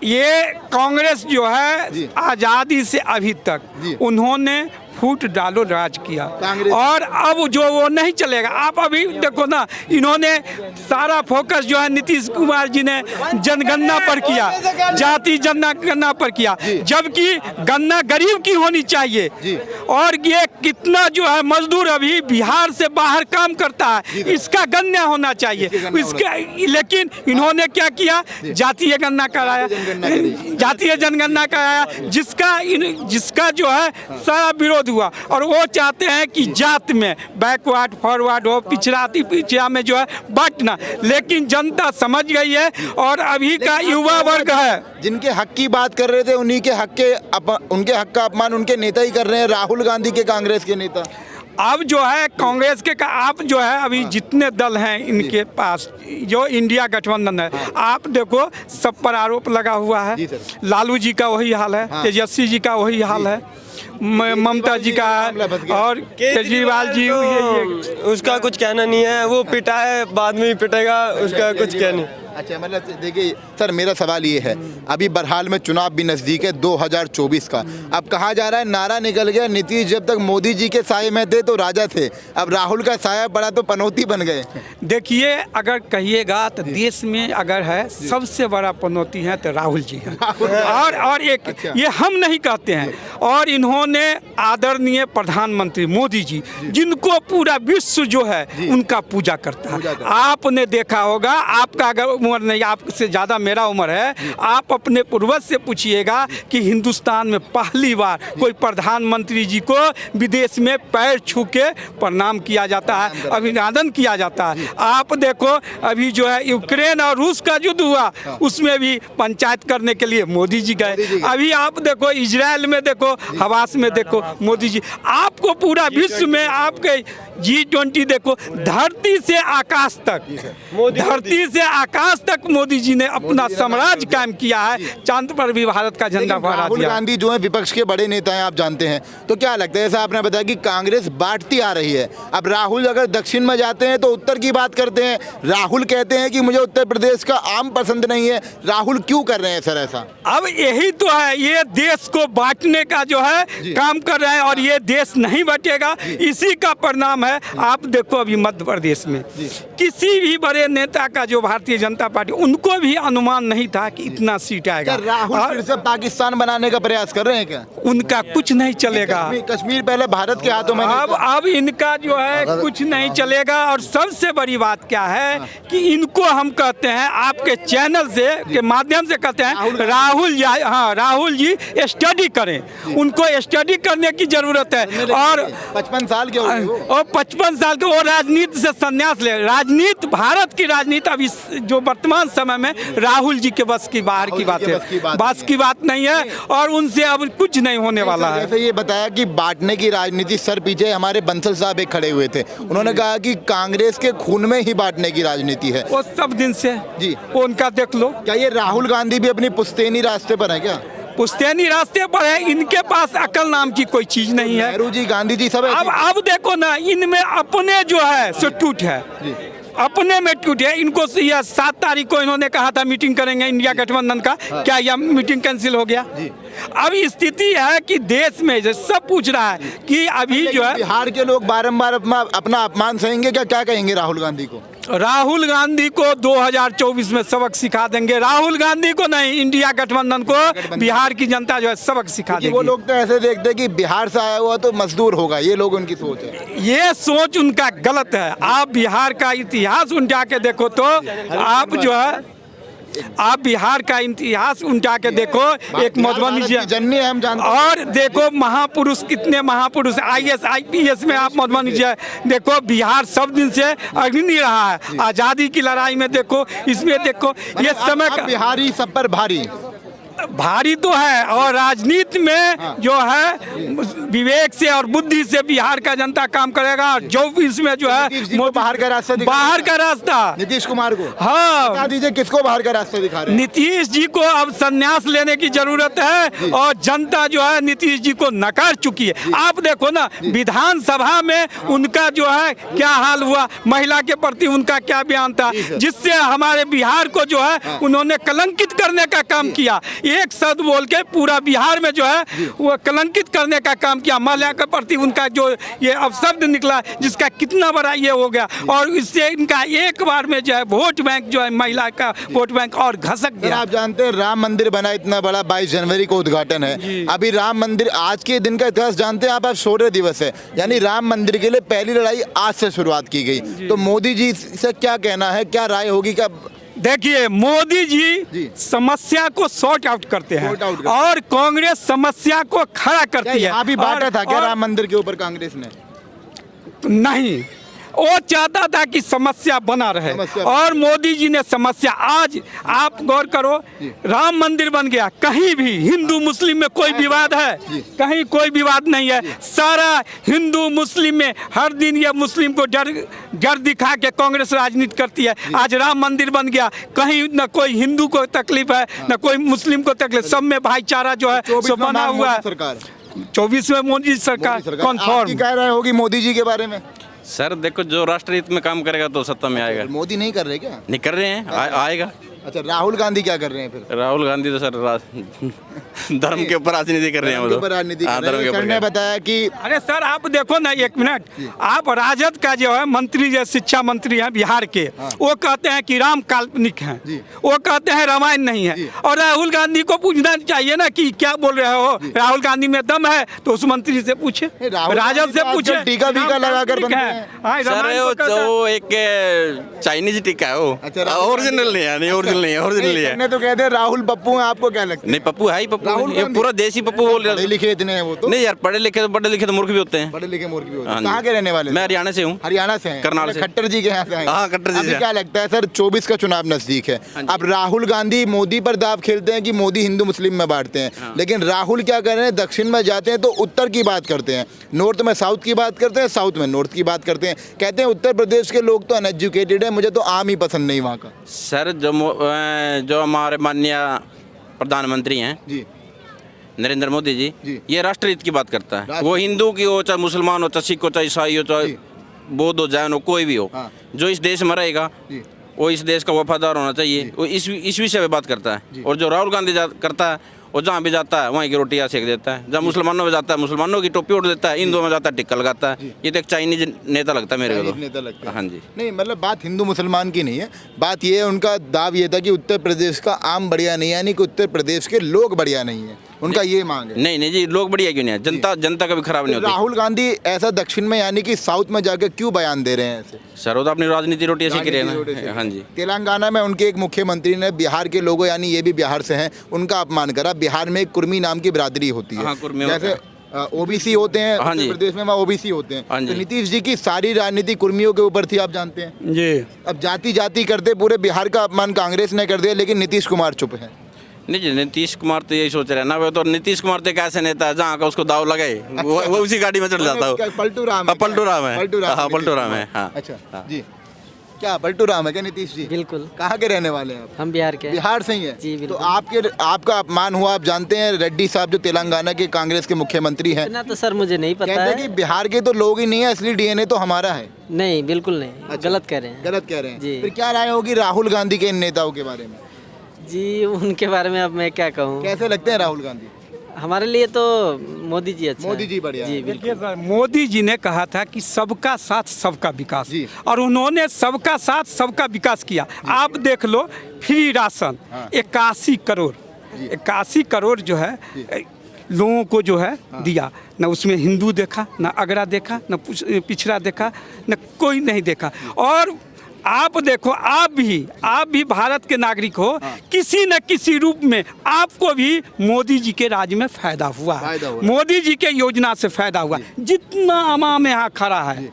ये कांग्रेस जो है आज़ादी से अभी तक उन्होंने फूट डालो राज किया, और अब जो वो नहीं चलेगा। आप अभी देखो ना, इन्होंने सारा फोकस जो है नीतीश कुमार जी ने जनगणना पर किया, जाति जनगणना पर किया, जबकि गणना गरीब की होनी चाहिए। और ये कितना जो है मजदूर अभी बिहार से बाहर काम करता है, इसका गणना होना चाहिए इसका, लेकिन इन्होंने क्या किया, जातीय गणना कराया, जातीय जनगणना कराया, जिसका जो है सारा विरोध हुआ। और वो चाहते हैं कि जात में बैकवर्ड फॉरवर्ड हो, पिछड़ा में जो है बांटना, लेकिन जनता समझ गई है, और अभी का युवा वर्ग है जिनके हक की बात कर रहे थे, उनके हक का अपमान उनके नेता ही कर रहे हैं, राहुल गांधी के कांग्रेस के नेता। अब जो है कांग्रेस के आप जो है अभी जितने दल हैं इनके पास जो इंडिया गठबंधन है, आप देखो सब पर आरोप लगा हुआ है। लालू जी का वही हाल है, तेजस्वी जी का वही हाल है, ममता जी का और केजरीवाल जी उसका कुछ कहना नहीं है, वो पिटा है, बाद में ही पिटेगा, उसका कुछ कहना। अच्छा, मतलब देखिए सर, मेरा सवाल ये है, अभी बहरहाल में चुनाव भी नज़दीक है 2024 का। अब कहा जा रहा है नारा निकल गया, नीतीश जब तक मोदी जी के साये में थे तो राजा थे, अब राहुल का साया पड़ा तो पनौती बन गए। देखिए, अगर कहिएगा तो देश में अगर है सबसे बड़ा पनौती है तो राहुल जी हैं। और एक ये हम नहीं कहते हैं, और इन्होंने आदरणीय प्रधानमंत्री मोदी जी, जिनको पूरा विश्व जो है उनका पूजा करता है। आपने देखा होगा, आपका अगर उम्र नहीं, आपसे ज़्यादा मेरा उम्र है, आप अपने पूर्वज से पूछिएगा कि हिंदुस्तान में पहली बार कोई प्रधानमंत्री जी को विदेश में पैर छू के प्रणाम किया जाता है, अभिवादन किया जाता है। आप देखो अभी जो है यूक्रेन और रूस का युद्ध हुआ, उसमें भी पंचायत करने के लिए मोदी जी गए। अभी आप देखो इजराइल में देखो, हवास में देखो मोदी जी। आपको पूरा विश्व में आपके G20 देखो, धरती से आकाश तक, धरती से आकाश तक मोदी जी ने अपना साम्राज्य कायम किया है। चांद पर भी भारत का झंडा फहरा दिया। राहुल गांधी जो है विपक्ष के बड़े नेता हैं, आप जानते हैं, तो क्या लगता है, जैसा आपने बताया कि कांग्रेस बांटती आ रही है, अब राहुल अगर दक्षिण में जाते हैं तो उत्तर की बात करते हैं, राहुल कहते हैं कि मुझे उत्तर प्रदेश का आम पसंद नहीं है, राहुल क्यों कर रहे हैं सर ऐसा? अब यही तो है, ये देश को बांटने का जो है काम कर रहे हैं, और ये देश नहीं बटेगा, इसी का परिणाम है। आप देखो अभी मध्य प्रदेश में किसी भी बड़े नेता का, जो भारतीय जनता पार्टी, उनको भी अनुमान नहीं था कि इतना सीट आएगा। राहुल फिर से पाकिस्तान बनाने का प्रयास कर रहे हैं क्या? उनका कुछ नहीं चलेगा। कश्मीर पहले भारत के हाथों में, अब इनका जो है कुछ नहीं चलेगा। और सबसे बड़ी बात क्या है कि इनको हम कहते हैं, आपके चैनल से के माध्यम से कहते हैं, राहुल जी स्टडी करें, उनको स्टडी करने की जरूरत है। और 55 साल के हो गए, और 55 साल के वो राजनीति से संन्यास ले। राजनीति, भारत की राजनीति अभी जो वर्तमान समय में राहुल जी के बस की बाहर की बात है, बस की बात नहीं है, और उनसे अब कुछ नहीं होने वाला है। जैसे ये बताया कि बांटने की राजनीति, सर पीछे हमारे बंसल साहब एक खड़े हुए थे, उन्होंने कहा कि कांग्रेस के खून में ही बांटने की राजनीति है। वो सब दिन से जी, वो उनका देख लो। क्या ये राहुल गांधी भी अपनी पुश्तैनी रास्ते पर है क्या? पुश्तैनी रास्ते पर है, इनके पास अकल नाम की कोई चीज नहीं है। नेहरू जी, गांधी जी सब अब देखो ना, इनमें अपने जो है सो टूट है, अपने में टूट है। इनको यह 7 तारीख को इन्होंने कहा था मीटिंग करेंगे इंडिया गठबंधन का, क्या यह मीटिंग कैंसिल हो गया? अब स्थिति है कि देश में जो सब पूछ रहा है कि अभी जो है बिहार के लोग बारंबार अपना अपमान सहेंगे क्या कहेंगे राहुल गांधी को? राहुल गांधी को 2024 में सबक सिखा देंगे। राहुल गांधी को नहीं, इंडिया गठबंधन को बिहार की जनता जो है सबक सिखा देगी। वो लोग तो ऐसे देखते हैं कि बिहार से आया हुआ तो मजदूर होगा, ये लोग उनकी सोच है। ये सोच उनका गलत है। आप बिहार का इतिहास उल्टा के देखो तो आप जो है, आप बिहार का इतिहास उल्टा के देखो, एक मधुबनी जी जन्नी है, हम जानते हैं, और देखो महापुरुष, कितने महापुरुष IAS IPS में आप मधुबनी जी देखो। बिहार सब दिन से अग्रणी रहा है, आज़ादी की लड़ाई में देखो, इसमें देखो, ये समय बिहारी सब पर भारी तो है, और राजनीति में जो है विवेक से और बुद्धि से बिहार का जनता काम करेगा। और जो इसमें जो है बाहर का रास्ता नीतीश कुमार को, हाँ बता दीजिए किसको बाहर का रास्ता दिखा रहे हैं? नीतीश जी को अब संन्यास लेने की जरूरत है, और जनता जो है नीतीश जी को नकार चुकी है। आप देखो ना, विधानसभा में उनका जो है क्या हाल हुआ, महिला के प्रति उनका क्या बयान था, जिससे हमारे बिहार को जो है उन्होंने कलंकित करने का काम किया। एक शब्द बोल के पूरा बिहार में जो है वो कलंकित करने का काम किया। महिला के प्रति उनका जो ये अपशब्द निकला, जिसका कितना बड़ा ये हो गया, और इससे इनका एक बार में जो है वोट बैंक जो है, महिला का वोट बैंक और घसक गया। आप जानते हैं राम मंदिर बना इतना बड़ा, 22 जनवरी को उद्घाटन है। अभी राम मंदिर, आज के दिन का इतिहास जानते हैं आप शौर्य दिवस है, यानी राम मंदिर के लिए पहली लड़ाई आज से शुरुआत की गई। तो मोदी जी से क्या कहना है, क्या राय होगी? क्या देखिए, मोदी जी समस्या को सॉर्ट आउट करते हैं, और कांग्रेस समस्या को खड़ा करती है। अभी बांटा था क्या राम मंदिर के ऊपर कांग्रेस ने? नहीं, वो चाहता था कि समस्या बना रहे और मोदी जी ने समस्या, आज आप गौर करो, राम मंदिर बन गया, कहीं भी हिंदू मुस्लिम में कोई विवाद है? कहीं कोई विवाद नहीं है। सारा हिंदू मुस्लिम में हर दिन ये मुस्लिम को डर दिखा के कांग्रेस राजनीति करती है। आज राम मंदिर बन गया, कहीं न कोई हिंदू को तकलीफ है न कोई मुस्लिम को तकलीफ, सब में भाईचारा जो है सो बना हुआ है। 24 में मोदी सरकार कन्फर्म। कह रहे होगी मोदी जी के बारे में? सर देखो, जो राष्ट्रहित में काम करेगा तो सत्ता में आएगा। मोदी नहीं कर रहे क्या? नहीं कर रहे हैं, आएगा। अच्छा, राहुल गांधी क्या कर रहे हैं फिर? राहुल गांधी तो सर धर्म के ऊपर राजनीति कर रहे हैं। धर्म के ऊपर ने बताया कि अरे सर आप देखो ना, एक मिनट, आप राजद का जो है मंत्री, जो शिक्षा मंत्री हैं बिहार के, वो कहते हैं कि राम काल्पनिक हैं, वो कहते हैं रामायण नहीं है। और राहुल गांधी को पूछना चाहिए ना कि क्या बोल रहे हो, राहुल गांधी में दम है तो उस मंत्री से पूछे, राजद से पूछे। टीका वीका लगाकर वो एक चाइनीज टीका है, वो ओरिजिनल नहीं है, ओरिजिनल है। तो कहते हैं राहुल पप्पू हैं, आपको क्या लगता है? नहीं, पप्पू है ही पप्पू, ये पूरा देसी पप्पू बोल रहे हैं। पढ़े लिखे इतने हैं वो तो? नहीं यार, पढ़े लिखे तो मूर्ख भी होते हैं। पढ़े लिखे मूर्ख भी होते हैं। कहाँ के रहने वाले? मैं हरियाणा से हूँ। हरियाणा से हैं? करनाल से। खट्टर जी के यहाँ से हैं? हाँ, खट्टर जी से। क्या लगता है सर, 24 का चुनाव नजदीक है, अब राहुल गांधी मोदी पर दाव खेलते हैं कि मोदी हिंदू मुस्लिम में बांटते हैं, लेकिन राहुल क्या कर रहे हैं, दक्षिण में जाते हैं तो उत्तर की बात करते हैं, नॉर्थ में साउथ की बात करते हैं, साउथ में नॉर्थ की बात करते हैं। कहते हैं उत्तर प्रदेश के लोग तो अनएजुकेटेड है, मुझे तो आम ही पसंद नहीं वहाँ का। सर जो हमारे माननीय प्रधानमंत्री हैं जी, नरेंद्र मोदी जी, ये राष्ट्रहित की बात करता है। वो हिंदू की हो, चाहे मुसलमान हो, चाहे सिख हो, चाहे ईसाई हो, चाहे बौद्ध हो, जैन हो, कोई भी हो, जो इस देश में रहेगा वो इस देश का वफादार होना चाहिए। वो इस विषय पे बात करता है। और जो राहुल गांधी करता है, वो जहाँ भी जाता है वहीं की रोटियाँ सेक देता है। जहाँ मुसलमानों में जाता है मुसलमानों की टोपी उड़ देता है, हिंदुओं में जाता है टिक्का लगाता है। ये तो एक चाइनीज नेता लगता है मेरे को। नेता लगता है? हाँ जी। नहीं, मतलब बात हिंदू मुसलमान की नहीं है, बात ये है, उनका दाव ये था कि उत्तर प्रदेश का आम बढ़िया नहीं है, यानी कि उत्तर प्रदेश के लोग बढ़िया नहीं है, उनका ये मांग है। नहीं जी, लोग बढ़िया क्यों नहीं है, जनता कभी खराब नहीं होती। राहुल गांधी ऐसा दक्षिण में यानी कि साउथ में जाकर क्यों बयान दे रहे हैं ऐसे? सर वो तो अपनी राजनीति रोटियाँ सीख रहे हैं ना। हाँ जी। तेलंगाना में उनके एक मुख्यमंत्री ने बिहार के लोगों, यानी ये भी बिहार से हैं, उनका अपमान करा। बिहार में एक कुर्मी नाम की बिरादरी होती है, जैसे ओबीसी होते हैं उत्तर प्रदेश में, वहाँ ओबीसी होते हैं। तो नीतीश जी की सारी राजनीति कुर्मियों के ऊपर थी, आप जानते हैं जी। अब जाति करते पूरे बिहार का अपमान कांग्रेस ने कर दिया, लेकिन नीतीश कुमार चुप है। नहीं जी, नीतीश कुमार तो यही सोच रहे हैं ना, वो तो नीतीश कुमार तो एक ऐसे नेता है जहाँ का उसको दाव लगाए वो उसी गाड़ी में चढ़ जाता है। पलटू राम है। पलटू राम है। हाँ अच्छा जी, क्या पलटू राम है क्या नीतीश जी? बिल्कुल। कहाँ के रहने वाले हैं आप? हम बिहार के। बिहार से ही हैं जी, तो आपका अपमान हुआ। आप जानते हैं रेड्डी साहब जो तेलंगाना के कांग्रेस के मुख्यमंत्री हैं? इतना तो सर मुझे नहीं पता कहते हैं कि बिहार के तो लोग ही नहीं है, असली डीएनए तो हमारा है। नहीं, बिल्कुल नहीं। गलत कह रहे हैं। गलत कह रहे हैं जी। फिर क्या राय होगी राहुल गांधी के इन नेताओं के बारे में? जी, उनके बारे में अब मैं क्या कहूँ। कैसे लगते हैं राहुल गांधी? हमारे लिए तो मोदी जी अच्छा। मोदी जी बढ़िया जी, देखिए सर, मोदी जी ने कहा था कि सबका साथ सबका विकास, और उन्होंने सबका साथ सबका विकास किया। आप देख लो, फ्री राशन 81 करोड़ जो है लोगों को जो है दिया। न उसमें हिंदू देखा, न अगड़ा देखा, न पिछड़ा देखा, न कोई नहीं देखा। और आप देखो, आप भी भारत के नागरिक हो, किसी न किसी रूप में आपको भी मोदी जी के राज में फायदा हुआ। मोदी जी के योजना से फायदा हुआ। जितना अवाम यहाँ खड़ा है,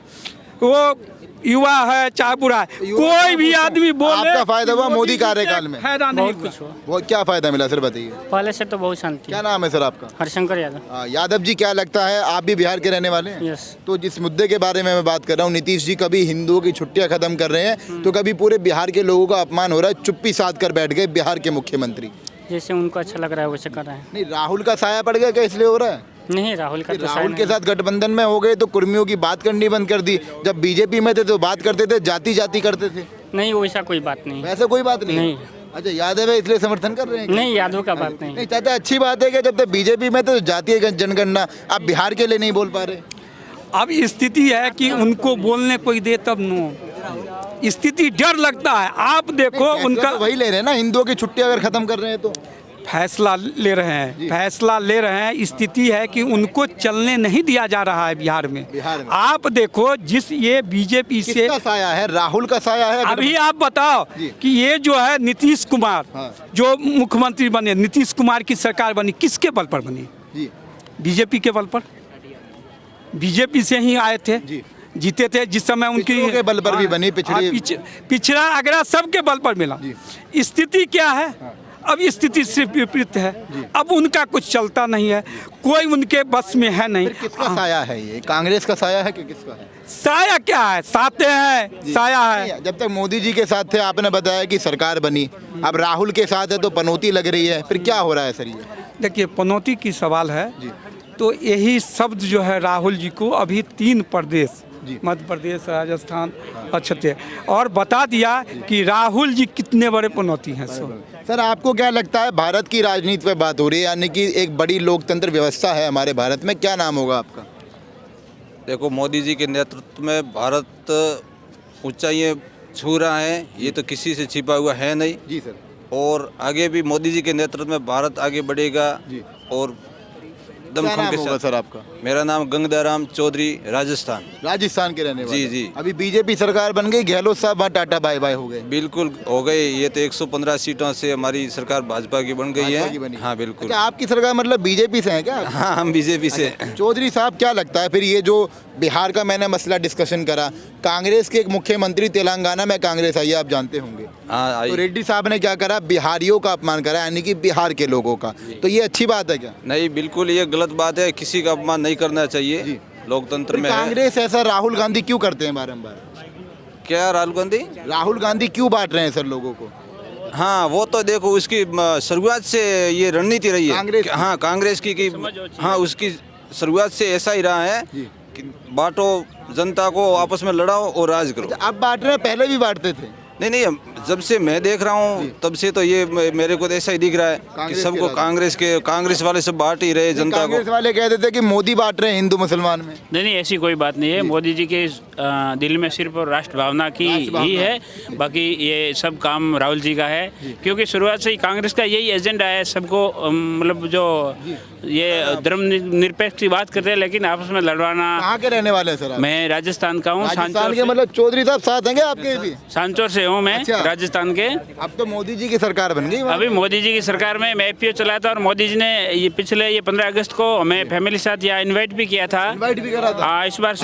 वो युवा है चाहे बुरा है, कोई भी आदमी बोले आपका फायदा हुआ मोदी कार्यकाल में? फायदा नहीं कुछ हुआ। वो क्या फायदा मिला सर बताइए? पहले से तो बहुत शांति। क्या नाम है सर आपका? हरशंकर यादव। यादव जी, क्या लगता है आप भी बिहार के रहने वाले हैं? यस। तो जिस मुद्दे के बारे में मैं बात कर रहा हूँ, नीतीश जी कभी हिंदुओं की छुट्टियां खत्म कर रहे हैं तो कभी पूरे बिहार के लोगों का अपमान हो रहा है, चुप्पी साध कर बैठ गए बिहार के मुख्यमंत्री। जैसे उनको अच्छा लग रहा है वैसे कर रहे हैं। नहीं, राहुल का साया पड़ गया क्या, इसलिए हो रहा है? नहीं, राहुल का राहुल के साथ गठबंधन में हो गए तो कुर्मियों की बात करनी बंद कर दी। जब बीजेपी में थे तो बात करते थे, जाति करते थे। नहीं, वैसा कोई बात नहीं। वैसा कोई बात नहीं। अच्छा, यादव है इसलिए समर्थन कर रहे हैं? नहीं, यादव का बात नहीं। चाहते अच्छी बात है कि जब तक बीजेपी में तो जातीय जनगणना, आप बिहार के लिए नहीं बोल पा रहे। अब स्थिति है कि उनको बोलने कोई दे तब नो, स्थिति डर लगता है। आप देखो उनका वही ले रहे हैं ना, हिंदुओं की छुट्टी अगर खत्म कर रहे हैं तो फैसला ले रहे हैं। स्थिति है कि उनको चलने नहीं दिया जा रहा है बिहार में। आप देखो, जिस ये बीजेपी से किसका साया है? राहुल का साया है। अभी आप बताओ कि ये जो है नीतीश कुमार जो मुख्यमंत्री बने, नीतीश कुमार की सरकार बनी, किसके बल पर बनी? बीजेपी के बल पर। बीजेपी से ही आए थे। जीते थे जिस समय उनकी पिछड़ों के बल पर भी बनी, पिछड़ा आगरा सबके बल पर मिला। स्थिति क्या है? अब स्थिति सिर्फ विपरीत है। अब उनका कुछ चलता नहीं है, कोई उनके बस में है नहीं। किसका साया है ये? कांग्रेस का साया है कि किसका है? साया क्या है? साथे हैं, साया है। जब तक मोदी जी के साथ थे आपने बताया कि सरकार बनी, अब राहुल के साथ है तो पनौती लग रही है, फिर क्या हो रहा है सर ये? देखिए, पनौती की सवाल है तो यही शब्द जो है राहुल जी को अभी 3 प्रदेश मध्य प्रदेश, राजस्थान और छत्तीसगढ़ और बता दिया कि राहुल जी कितने बड़े पनौती हैं। सर आपको क्या लगता है, भारत की राजनीति पे बात हो रही है, यानी कि एक बड़ी लोकतंत्र व्यवस्था है हमारे भारत में, क्या नाम होगा आपका? देखो, मोदी जी के नेतृत्व में भारत ऊंचाइयां छू रहा है, ये तो किसी से छिपा हुआ है नहीं जी सर। और आगे भी मोदी जी के नेतृत्व में भारत आगे बढ़ेगा जी। और दमखम के साथ। सर आपका? मेरा नाम गंगाराम चौधरी, राजस्थान के रहने वाले। जी जी। अभी बीजेपी सरकार बन गई, गहलोत साहब टाटा बाय बाय हो गए। बिल्कुल हो गए, ये तो 115 सीटों से हमारी सरकार भाजपा की बन गई है। हाँ बिल्कुल। अच्छा, आपकी सरकार मतलब बीजेपी से है क्या? हाँ, हम बीजेपी से। चौधरी साहब क्या लगता है फिर ये जो बिहार का मैंने मसला डिस्कशन करा, कांग्रेस के एक मुख्यमंत्री तेलंगाना में कांग्रेस आई है, आप जानते होंगे। तो रेड्डी साहब ने क्या करा, बिहारियों का अपमान करा, यानी कि बिहार के लोगों का, तो ये अच्छी बात है क्या? नहीं, बिल्कुल ये गलत बात है, किसी का अपमान नहीं करना चाहिए लोकतंत्र में। कांग्रेस ऐसा राहुल गांधी क्यों करते हैं बारंबार? क्या राहुल गांधी क्यों बांट रहे हैं सर लोगों को? हाँ, वो तो देखो उसकी शुरुआत से ये रणनीति रही है। हाँ, कांग्रेस की हाँ, उसकी शुरुआत से ऐसा ही रहा है कि बांटो, जनता को आपस में लड़ाओ और राज करो। अब बांट रहे हैं, पहले भी बांटते थे? नहीं, जब से मैं देख रहा हूँ तब से तो ये मेरे को तो ऐसा ही दिख रहा है कि सबको कांग्रेस वाले सब बांट ही रहे जनता को। कांग्रेस वाले कहते थे कि मोदी बांट रहे हैं हिंदू मुसलमान में। नहीं, ऐसी कोई बात नहीं है। मोदी जी के दिल में सिर्फ राष्ट्र भावना की ही है, बाकी ये सब काम राहुल जी का है, क्योंकि शुरुआत से ही कांग्रेस का यही एजेंडा है, सबको मतलब जो ये धर्म निरपेक्ष की बात करते हैं लेकिन आपस में लड़वाना। कहाँ के रहने वाले हैं सर? मैं राजस्थान का हूँ। राजस्थान के मतलब चौधरी साहब साथ हैं आपके भी? सांचौर से हूँ मैं। अच्छा। राजस्थान के। अब तो मोदी जी की सरकार बन गई। अभी मोदी जी की सरकार में मैं एपीओ चलाया था और मोदी जी ने ये पिछले 15 अगस्त को हमें फैमिली साथ यहाँ इन्वाइट भी किया था। इन्वाइट भी करा था? हाँ, इस बार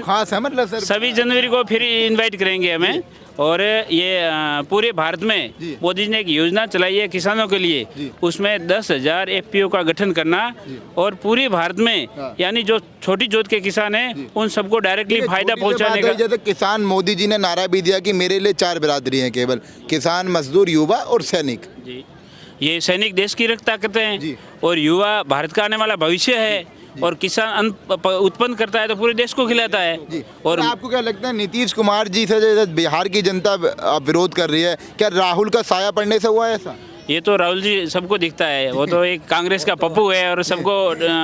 खास है मतलब सर, सभी जनवरी को फिर इन्वाइट करेंगे हमें। और ये पूरे भारत में मोदी जी ने एक योजना चलाई है किसानों के लिए, उसमें 10,000 एफपीओ का गठन करना और पूरे भारत में यानी जो छोटी जोत के किसान हैं उन सबको डायरेक्टली फायदा पहुंचाने का। जैसे किसान, मोदी जी ने नारा भी दिया कि मेरे लिए 4 बिरादरी हैं केवल, किसान, मजदूर, युवा और सैनिक। जी, ये सैनिक देश की रक्षा करते हैं और युवा भारत का आने वाला भविष्य है और किसान अन्न उत्पन्न करता है तो पूरे देश को खिलाता है। और आपको क्या लगता है, नीतीश कुमार जी से बिहार की जनता विरोध कर रही है, क्या राहुल का साया पड़ने से हुआ है ऐसा? ये तो राहुल जी सबको दिखता है, वो तो एक कांग्रेस का पप्पू है और सबको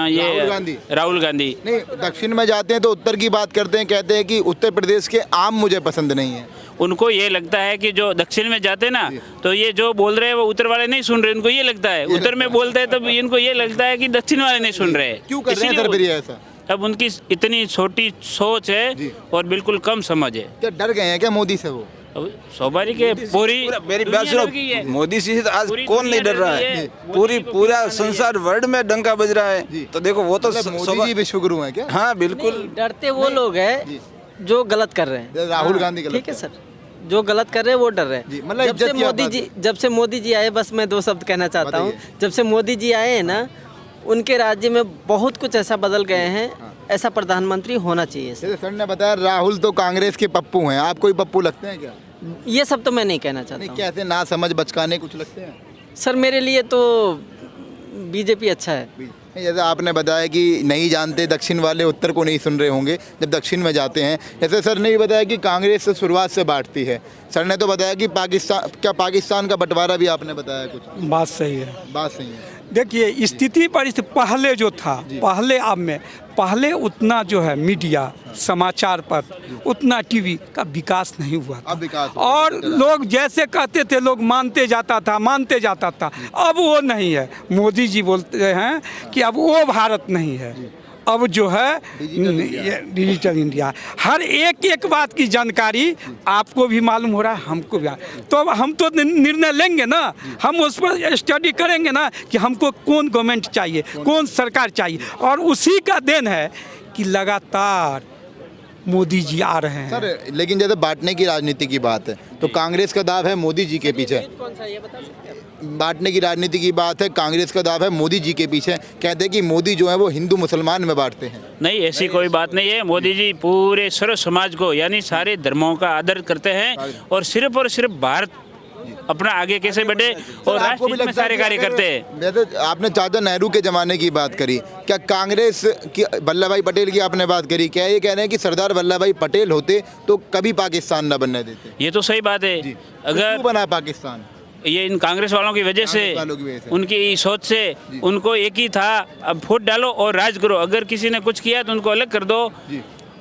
ये राहुल गांधी। नहीं, दक्षिण में जाते हैं तो उत्तर की बात करते हैं, कहते हैं कि उत्तर प्रदेश के आम मुझे पसंद नहीं है। उनको ये लगता है कि जो दक्षिण में जाते ना तो ये जो बोल रहे हैं वो उत्तर वाले नहीं सुन रहे, उनको ये लगता है। उत्तर में बोलते हैं तब इनको ये लगता है कि दक्षिण वाले नहीं सुन रहे। क्यों कर रहे हैं सर फिर ये ऐसा? अब उनकी इतनी छोटी सोच है और बिल्कुल कम समझ है। क्या डर गए हैं क्या मोदी से वो? स्वाभाविक है। मेरी बात सुनो, मोदी से आज कौन नहीं डर रहा है? पूरा संसार वर्ल्ड में डंका बज रहा है। तो देखो वो तो मोदी जी विश्वगुरु हैं क्या? हाँ बिल्कुल। डरते वो लोग हैं जो गलत कर रहे हैं। राहुल गांधी गलत, ठीक है सर, जो गलत कर रहे हैं वो डर रहे हैं। मतलब जब से मोदी जी आए, बस मैं 2 शब्द कहना चाहता हूँ, जब से मोदी जी आए हैं ना, उनके राज्य में बहुत कुछ ऐसा बदल गए हैं, ऐसा प्रधानमंत्री होना चाहिए। सर ने बताया राहुल तो कांग्रेस के पप्पू हैं, आप कोई पप्पू लगते हैं क्या? ये सब तो मैं नहीं कहना चाहता। कैसे ना समझ बचकाने कुछ लगते हैं? सर मेरे लिए तो बीजेपी अच्छा है। जैसे आपने बताया कि नहीं जानते दक्षिण वाले उत्तर को नहीं सुन रहे होंगे जब दक्षिण में जाते हैं, जैसे सर ने बताया कि कांग्रेस से शुरुआत से बांटती है, सर ने तो बताया कि पाकिस्तान का बंटवारा भी आपने बताया कुछ। बात सही है, बात सही है। देखिए स्थिति परिस्थिति पहले जो था, पहले अब में पहले उतना जो है मीडिया, समाचार पत्र, उतना टीवी का विकास नहीं हुआ था। और लोग जैसे कहते थे लोग मानते जाता था। अब वो नहीं है। मोदी जी बोलते हैं कि अब वो भारत नहीं है, अब जो है डिजिटल इंडिया। हर एक बात की जानकारी आपको भी मालूम हो रहा है, हमको भी। तो अब हम तो निर्णय लेंगे ना, हम उस पर स्टडी करेंगे ना कि हमको कौन गवर्नमेंट चाहिए, कौन सरकार चाहिए। और उसी का देन है कि लगातार मोदी जी आ रहे हैं। सर लेकिन जैसे बांटने की राजनीति की बात है तो कांग्रेस का दाव है मोदी जी के पीछे। बांटने की राजनीति की बात है, कांग्रेस का दाव है मोदी जी के पीछे। कहते हैं कि मोदी जो है वो हिंदू मुसलमान में बांटते हैं। नहीं, ऐसी कोई बात नहीं है। मोदी जी पूरे सर्व समाज को यानी सारे धर्मों का आदर करते हैं और सिर्फ भारत अपना आगे कैसे बढ़े और राष्ट्र हित में सारे कार्य करते हैं। जैसे आपने चाचा नेहरू के ज़माने की बात करी, क्या कांग्रेस की वल्लभ भाई पटेल की आपने बात करी, क्या ये कह रहे हैं कि सरदार वल्लभ भाई पटेल होते तो कभी पाकिस्तान न बनने देते? ये तो सही बात है। अगर बना पाकिस्तान ये इन कांग्रेस वालों की वजह से, उनकी सोच से, उनको एक ही था अब वोट डालो और राज करो। अगर किसी ने कुछ किया तो उनको अलग कर दो।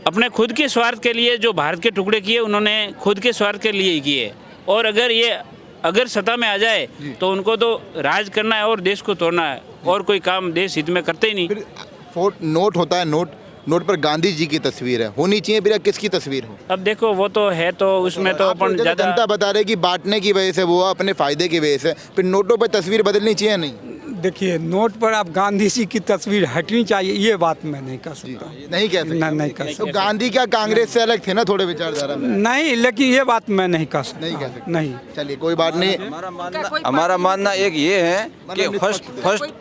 अपने खुद के स्वार्थ के लिए जो भारत के टुकड़े किए उन्होंने खुद के स्वार्थ के लिए ही किए। और अगर सत्ता में आ जाए तो उनको तो राज करना है और देश को तोड़ना है और कोई काम देश हित में करते ही नहीं। नोट होता है, नोट पर गांधी जी की तस्वीर है, होनी चाहिए फिर किसकी तस्वीर हो? अब देखो वो तो है, तो उसमें तो अपन ज्यादा जनता बता रहे कि बांटने की वजह से वो अपने फायदे की वजह से, फिर नोटों पर तस्वीर बदलनी चाहिए नहीं? देखिए, नोट पर अब गांधी जी की तस्वीर हटनी चाहिए, ये बात मैं नहीं कर सकता। नहीं कह सकते? नहीं कर सकता। तो गांधी क्या कांग्रेस से अलग थे ना थोड़े विचारधारा में? नहीं, लेकिन ये बात मैं नहीं कर सकता। नहीं कह सकते? नहीं। चलिए कोई बात नहीं। हमारा मानना एक ये है कि फर्स्ट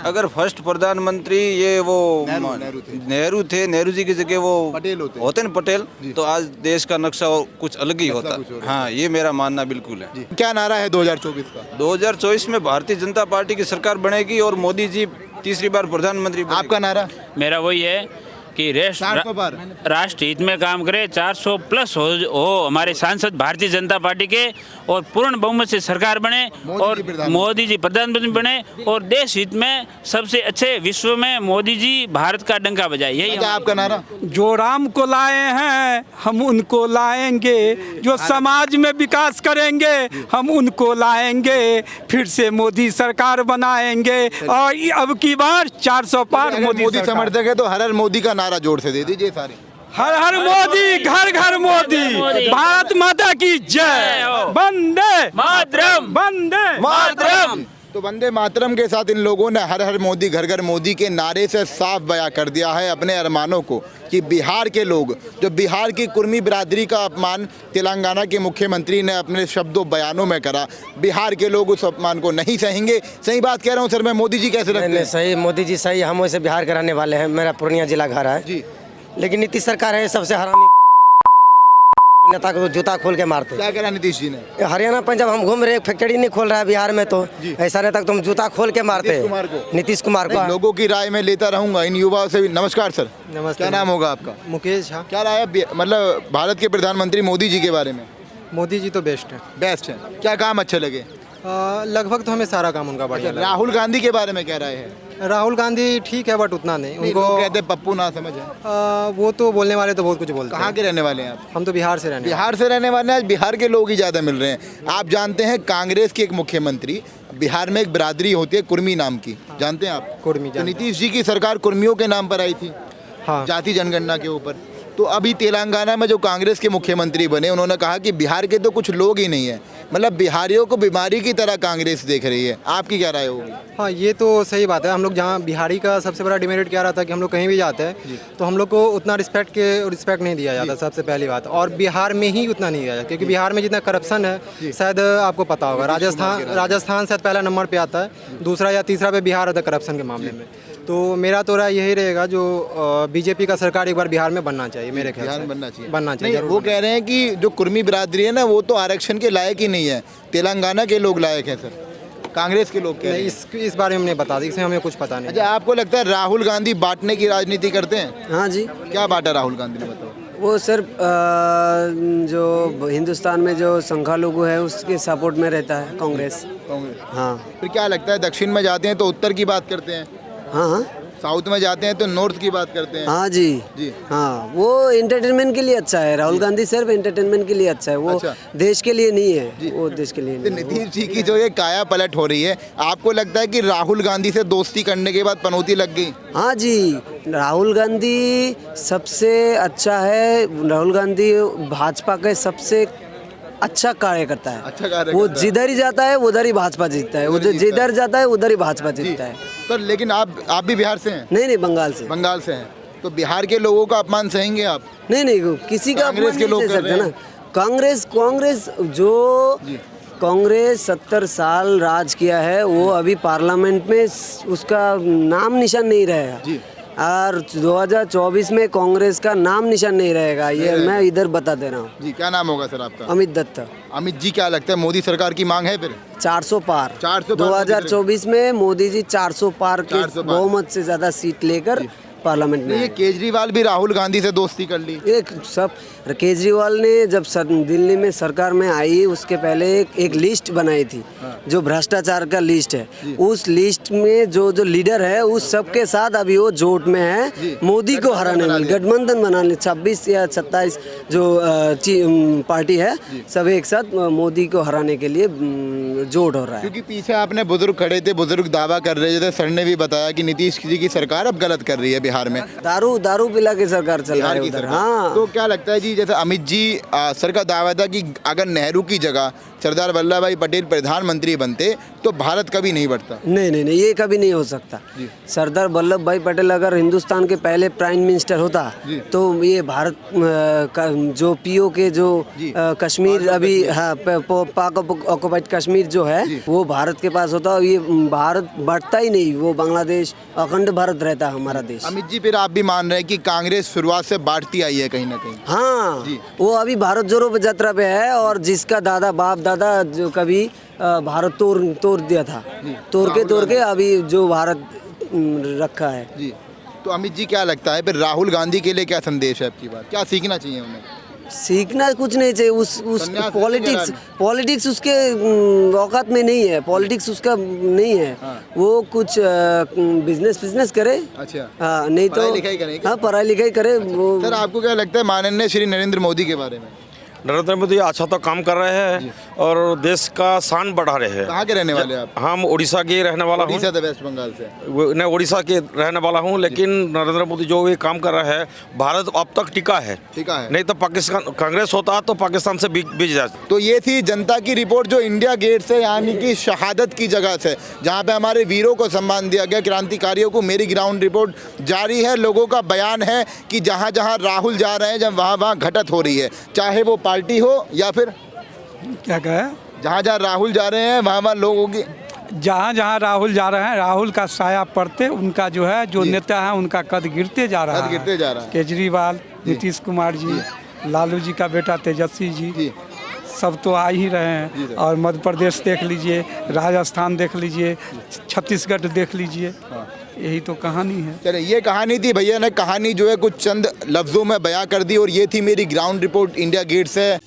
अगर फर्स्ट प्रधानमंत्री ये वो नेहरू थे, नेहरू जी की जगह वो पटेल होते ना पटेल, तो आज देश का नक्शा और कुछ अलग ही होता। हाँ, ये मेरा मानना बिल्कुल है। क्या नारा है 2024 का? 2024 में भारतीय जनता पार्टी की सरकार बनेगी और मोदी जी तीसरी बार प्रधानमंत्री बनेंगे। आपका नारा? मेरा वही है कि राष्ट्र हित में काम करे, 400 प्लस हो हमारे सांसद भारतीय जनता पार्टी के और पूर्ण बहुमत से सरकार बने और मोदी जी प्रधानमंत्री बने और देश हित में सबसे अच्छे विश्व में मोदी जी भारत का डंका बजाए। यही आपका नारा? जो राम को लाए हैं हम उनको लाएंगे, जो समाज में विकास करेंगे हम उनको लाएंगे, फिर से मोदी सरकार बनाएंगे और अब की बार 400 पार मोदी समर्थक है तो हर मोदी का नारा जोर से दे दीजिए सारे। हर हर मोदी, घर घर मोदी, भारत माता की जय, वंदे मातरम, वंदे मातरम। तो वंदे मातरम के साथ इन लोगों ने हर हर मोदी, घर घर मोदी के नारे से साफ बयां कर दिया है अपने अरमानों को कि बिहार के लोग, जो बिहार की कुर्मी बिरादरी का अपमान तेलंगाना के मुख्यमंत्री ने अपने शब्दों बयानों में करा, बिहार के लोग उस अपमान को नहीं सहेंगे। सही बात कह रहा हूँ सर मैं? मोदी जी कैसे लगते हैं? सही, मोदी जी सही। हम वैसे बिहार के रहने वाले हैं, मेरा पूर्णिया जिला घर है जी, लेकिन नीतीश सरकार है सबसे हरामी नेता को जूता खोल के मारते। क्या करा नीतीश जी ने? हरियाणा पंजाब हम घूम रहे, फैक्ट्री नहीं खोल रहा है बिहार में, तो ऐसा नेता तुम जूता खोल के मारते नीतीश कुमार को। लोगों की राय में लेता रहूंगा इन युवाओं से भी। नमस्कार सर। नमस्ते। क्या नाम होगा आपका? मुकेश। हाँ, क्या राय है मतलब भारत के प्रधानमंत्री मोदी जी के बारे में? मोदी जी तो बेस्ट है। बेस्ट है। क्या काम अच्छे लगे? लगभग तो हमें सारा काम उनका बढ़िया लगा। राहुल गांधी के बारे में क्या राय है? राहुल गांधी ठीक है बट उतना नहीं। उनको कहते पप्पू ना समझ है। वो तो बोलने वाले तो बहुत कुछ बोलते हैं। कहाँ के रहने वाले हैं आप? हम तो बिहार से रहने वाले हैं। आज बिहार के लोग ही ज़्यादा मिल रहे हैं। आप जानते हैं कांग्रेस के एक मुख्यमंत्री, बिहार में एक बिरादरी होती है कुर्मी नाम की, जानते हैं आप? कुर्मी। तो नीतीश जी की सरकार कुर्मियों के नाम पर आई थी, हाँ, जाति जनगणना के ऊपर। तो अभी तेलंगाना में जो कांग्रेस के मुख्यमंत्री बने, उन्होंने कहा कि बिहार के तो कुछ लोग ही नहीं है, मतलब बिहारियों को बीमारी की तरह कांग्रेस देख रही है। आपकी क्या राय होगी? हाँ, ये तो सही बात है। हम लोग जहाँ बिहारी का सबसे बड़ा डिमेरिट क्या रहता है कि हम लोग कहीं भी जाते हैं तो हम लोग को उतना रिस्पेक्ट नहीं दिया जाता, सबसे पहली बात। और बिहार में ही उतना नहीं दिया जाता क्योंकि बिहार में जितना करप्शन है शायद आपको पता होगा। राजस्थान शायद पहला नंबर पे आता है, दूसरा या तीसरा पे बिहार आता है करप्शन के मामले में। तो मेरा तो राय यही रहेगा जो बीजेपी का सरकार एक बार बिहार में बनना चाहिए, मेरे ख्याल से बनना चाहिए। वो कह रहे हैं कि जो कुर्मी बिरादरी है ना वो तो आरक्षण के लायक ही नहीं है, तेलंगाना के लोग लायक हैं सर, कांग्रेस के लोग कह रहे हैं। इस बारे में नहीं बता दी, इसमें हमें कुछ पता नहीं। अच्छा, आपको लगता है राहुल गांधी बांटने की राजनीति करते हैं? हाँ जी। क्या बांटा राहुल गांधी ने, बताओ? वो सिर्फ जो हिंदुस्तान में जो संख्यालघु है उसके सपोर्ट में रहता है कांग्रेस। हाँ। फिर क्या लगता है दक्षिण में जाते हैं तो उत्तर की बात करते हैं, हाँ, साउथ में जाते हैं तो नॉर्थ की बात करते हैं? हाँ जी जी। हाँ, वो एंटरटेनमेंट के लिए अच्छा है। राहुल गांधी सिर्फ एंटरटेनमेंट के लिए अच्छा है, वो देश के लिए नहीं है। वो देश के लिए नहीं। नीतीश जी की जो ये काया पलट हो रही है, आपको लगता है कि राहुल गांधी से दोस्ती करने के बाद पनौती लग गई? हाँ जी, राहुल गांधी सबसे अच्छा है। राहुल गांधी भाजपा के सबसे अच्छा कार्य करता है। अच्छा कार्य वो करता है। जिधर ही जाता है उधर ही भाजपा जीतता है, वो जिधर जाता है उधर ही भाजपा जीतता है। पर लेकिन आप भी बिहार से हैं? नहीं, बंगाल से। बंगाल से हैं। तो बिहार के लोगों का अपमान सहेंगे आप? नहीं नहीं, किसी का कांग्रेस अपमान के नहीं लोग सह कर सकते रहे ना। कांग्रेस 70 साल राज किया है, वो अभी पार्लियामेंट में उसका नाम निशान नहीं रहेगा। और 2024 में कांग्रेस का नाम निशान नहीं रहेगा, ये मैं इधर बता दे रहा हूँ। जी, क्या नाम होगा सर आपका? अमित दत्त। अमित जी, क्या लगता है मोदी सरकार की मांग है फिर? 400 पार। 400 पार 2024 में मोदी जी 400 पार के 400 पार। बहुमत से ज्यादा सीट लेकर पार्लियामेंट में ये आए। केजरीवाल भी राहुल गांधी से दोस्ती कर ली। एक सब केजरीवाल ने जब दिल्ली में सरकार में आई, उसके पहले एक लिस्ट बनाई थी जो भ्रष्टाचार का लिस्ट है। उस लिस्ट में जो लीडर है उस सबके साथ अभी वो जोट में है मोदी को हराने में, गठबंधन बनाने। 26 या 27 जो पार्टी है सब एक साथ मोदी को हराने के लिए जोट हो रहा है। क्योंकि पीछे आपने बुजुर्ग खड़े थे, बुजुर्ग दावा कर रहे थे, सर ने भी बताया कि नीतीश जी की सरकार अब गलत कर रही है बिहार में। दारू पिला के सरकार चल रहा है उधर। हाँ, तो क्या लगता है जी, जैसे अमित जी सर का दावा था कि अगर नेहरू की जगह सरदार वल्लभ भाई पटेल प्रधानमंत्री बनते तो भारत कभी नहीं बढ़ता? नहीं नहीं नहीं, ये कभी नहीं हो सकता। सरदार वल्लभ भाई पटेल अगर हिंदुस्तान के पहले प्राइम मिनिस्टर होता तो ये भारत का जो पीओ के जो कश्मीर अभी पाक ऑक्युपाइड कश्मीर जो है वो भारत के पास होता, ये भारत बढ़ता ही नहीं, वो बांग्लादेश अखंड भारत रहता हमारा देश। अमित जी, फिर आप भी मान रहे हैं कि कांग्रेस शुरुआत से बांटती आई है कहीं ना कहीं? हाँ, वो अभी भारत जोड़ो यात्रा पे है, और जिसका बाप दादा जो कभी भारत तोड़ दिया था, तोड़ के अभी जो भारत रखा है। जी, तो अमित जी क्या लगता है फिर राहुल गांधी के लिए क्या संदेश है आपकी बात? क्या सीखना चाहिए उन्हें? सीखना कुछ नहीं चाहिए, उस पॉलिटिक्स उसके औकात में नहीं है, पॉलिटिक्स उसका नहीं है। वो कुछ बिजनेस करे। अच्छा। हाँ, नहीं तो पढ़ाई लिखाई करे वो। सर, आपको क्या लगता है माननीय श्री नरेंद्र मोदी के बारे में? नरेंद्र मोदी अच्छा तो काम कर रहे हैं और देश का शान बढ़ा रहे हैं। कहाँ के रहने वाले आप? हम उड़ीसा के रहने वाला हूँ। उड़ीसा, वेस्ट बंगाल से? नहीं, उड़ीसा के रहने वाला हूँ, लेकिन नरेंद्र मोदी जो ये काम कर रहा है, भारत अब तक टिका है। नहीं तो पाकिस्तान कांग्रेस होता तो पाकिस्तान से बिक जाता। तो ये थी जनता की रिपोर्ट जो इंडिया गेट से, यानी कि शहादत की जगह से, जहाँ पे हमारे वीरों को सम्मान दिया गया, क्रांतिकारियों को। मेरी ग्राउंड रिपोर्ट जारी है। लोगों का बयान है कि जहाँ जहाँ राहुल जा रहे हैं, जब वहाँ घटत हो रही है, चाहे वो पार्टी हो या फिर क्या कहे, जहाँ जहाँ राहुल जा रहे हैं वहाँ लोगों की, जहाँ जहाँ राहुल जा रहे हैं, राहुल का साया पड़ते उनका जो है जो नेता है उनका कद गिरते जा रहा है। केजरीवाल, नीतीश कुमार जी, लालू जी का बेटा तेजस्वी जी, सब तो आ ही रहे हैं। और मध्य प्रदेश देख लीजिए, राजस्थान देख लीजिए, छत्तीसगढ़ देख लीजिए, यही तो कहानी है। चलिए, ये कहानी थी, भैया ने कहानी जो है कुछ चंद लफ्जों में बयां कर दी, और ये थी मेरी ग्राउंड रिपोर्ट इंडिया गेट से।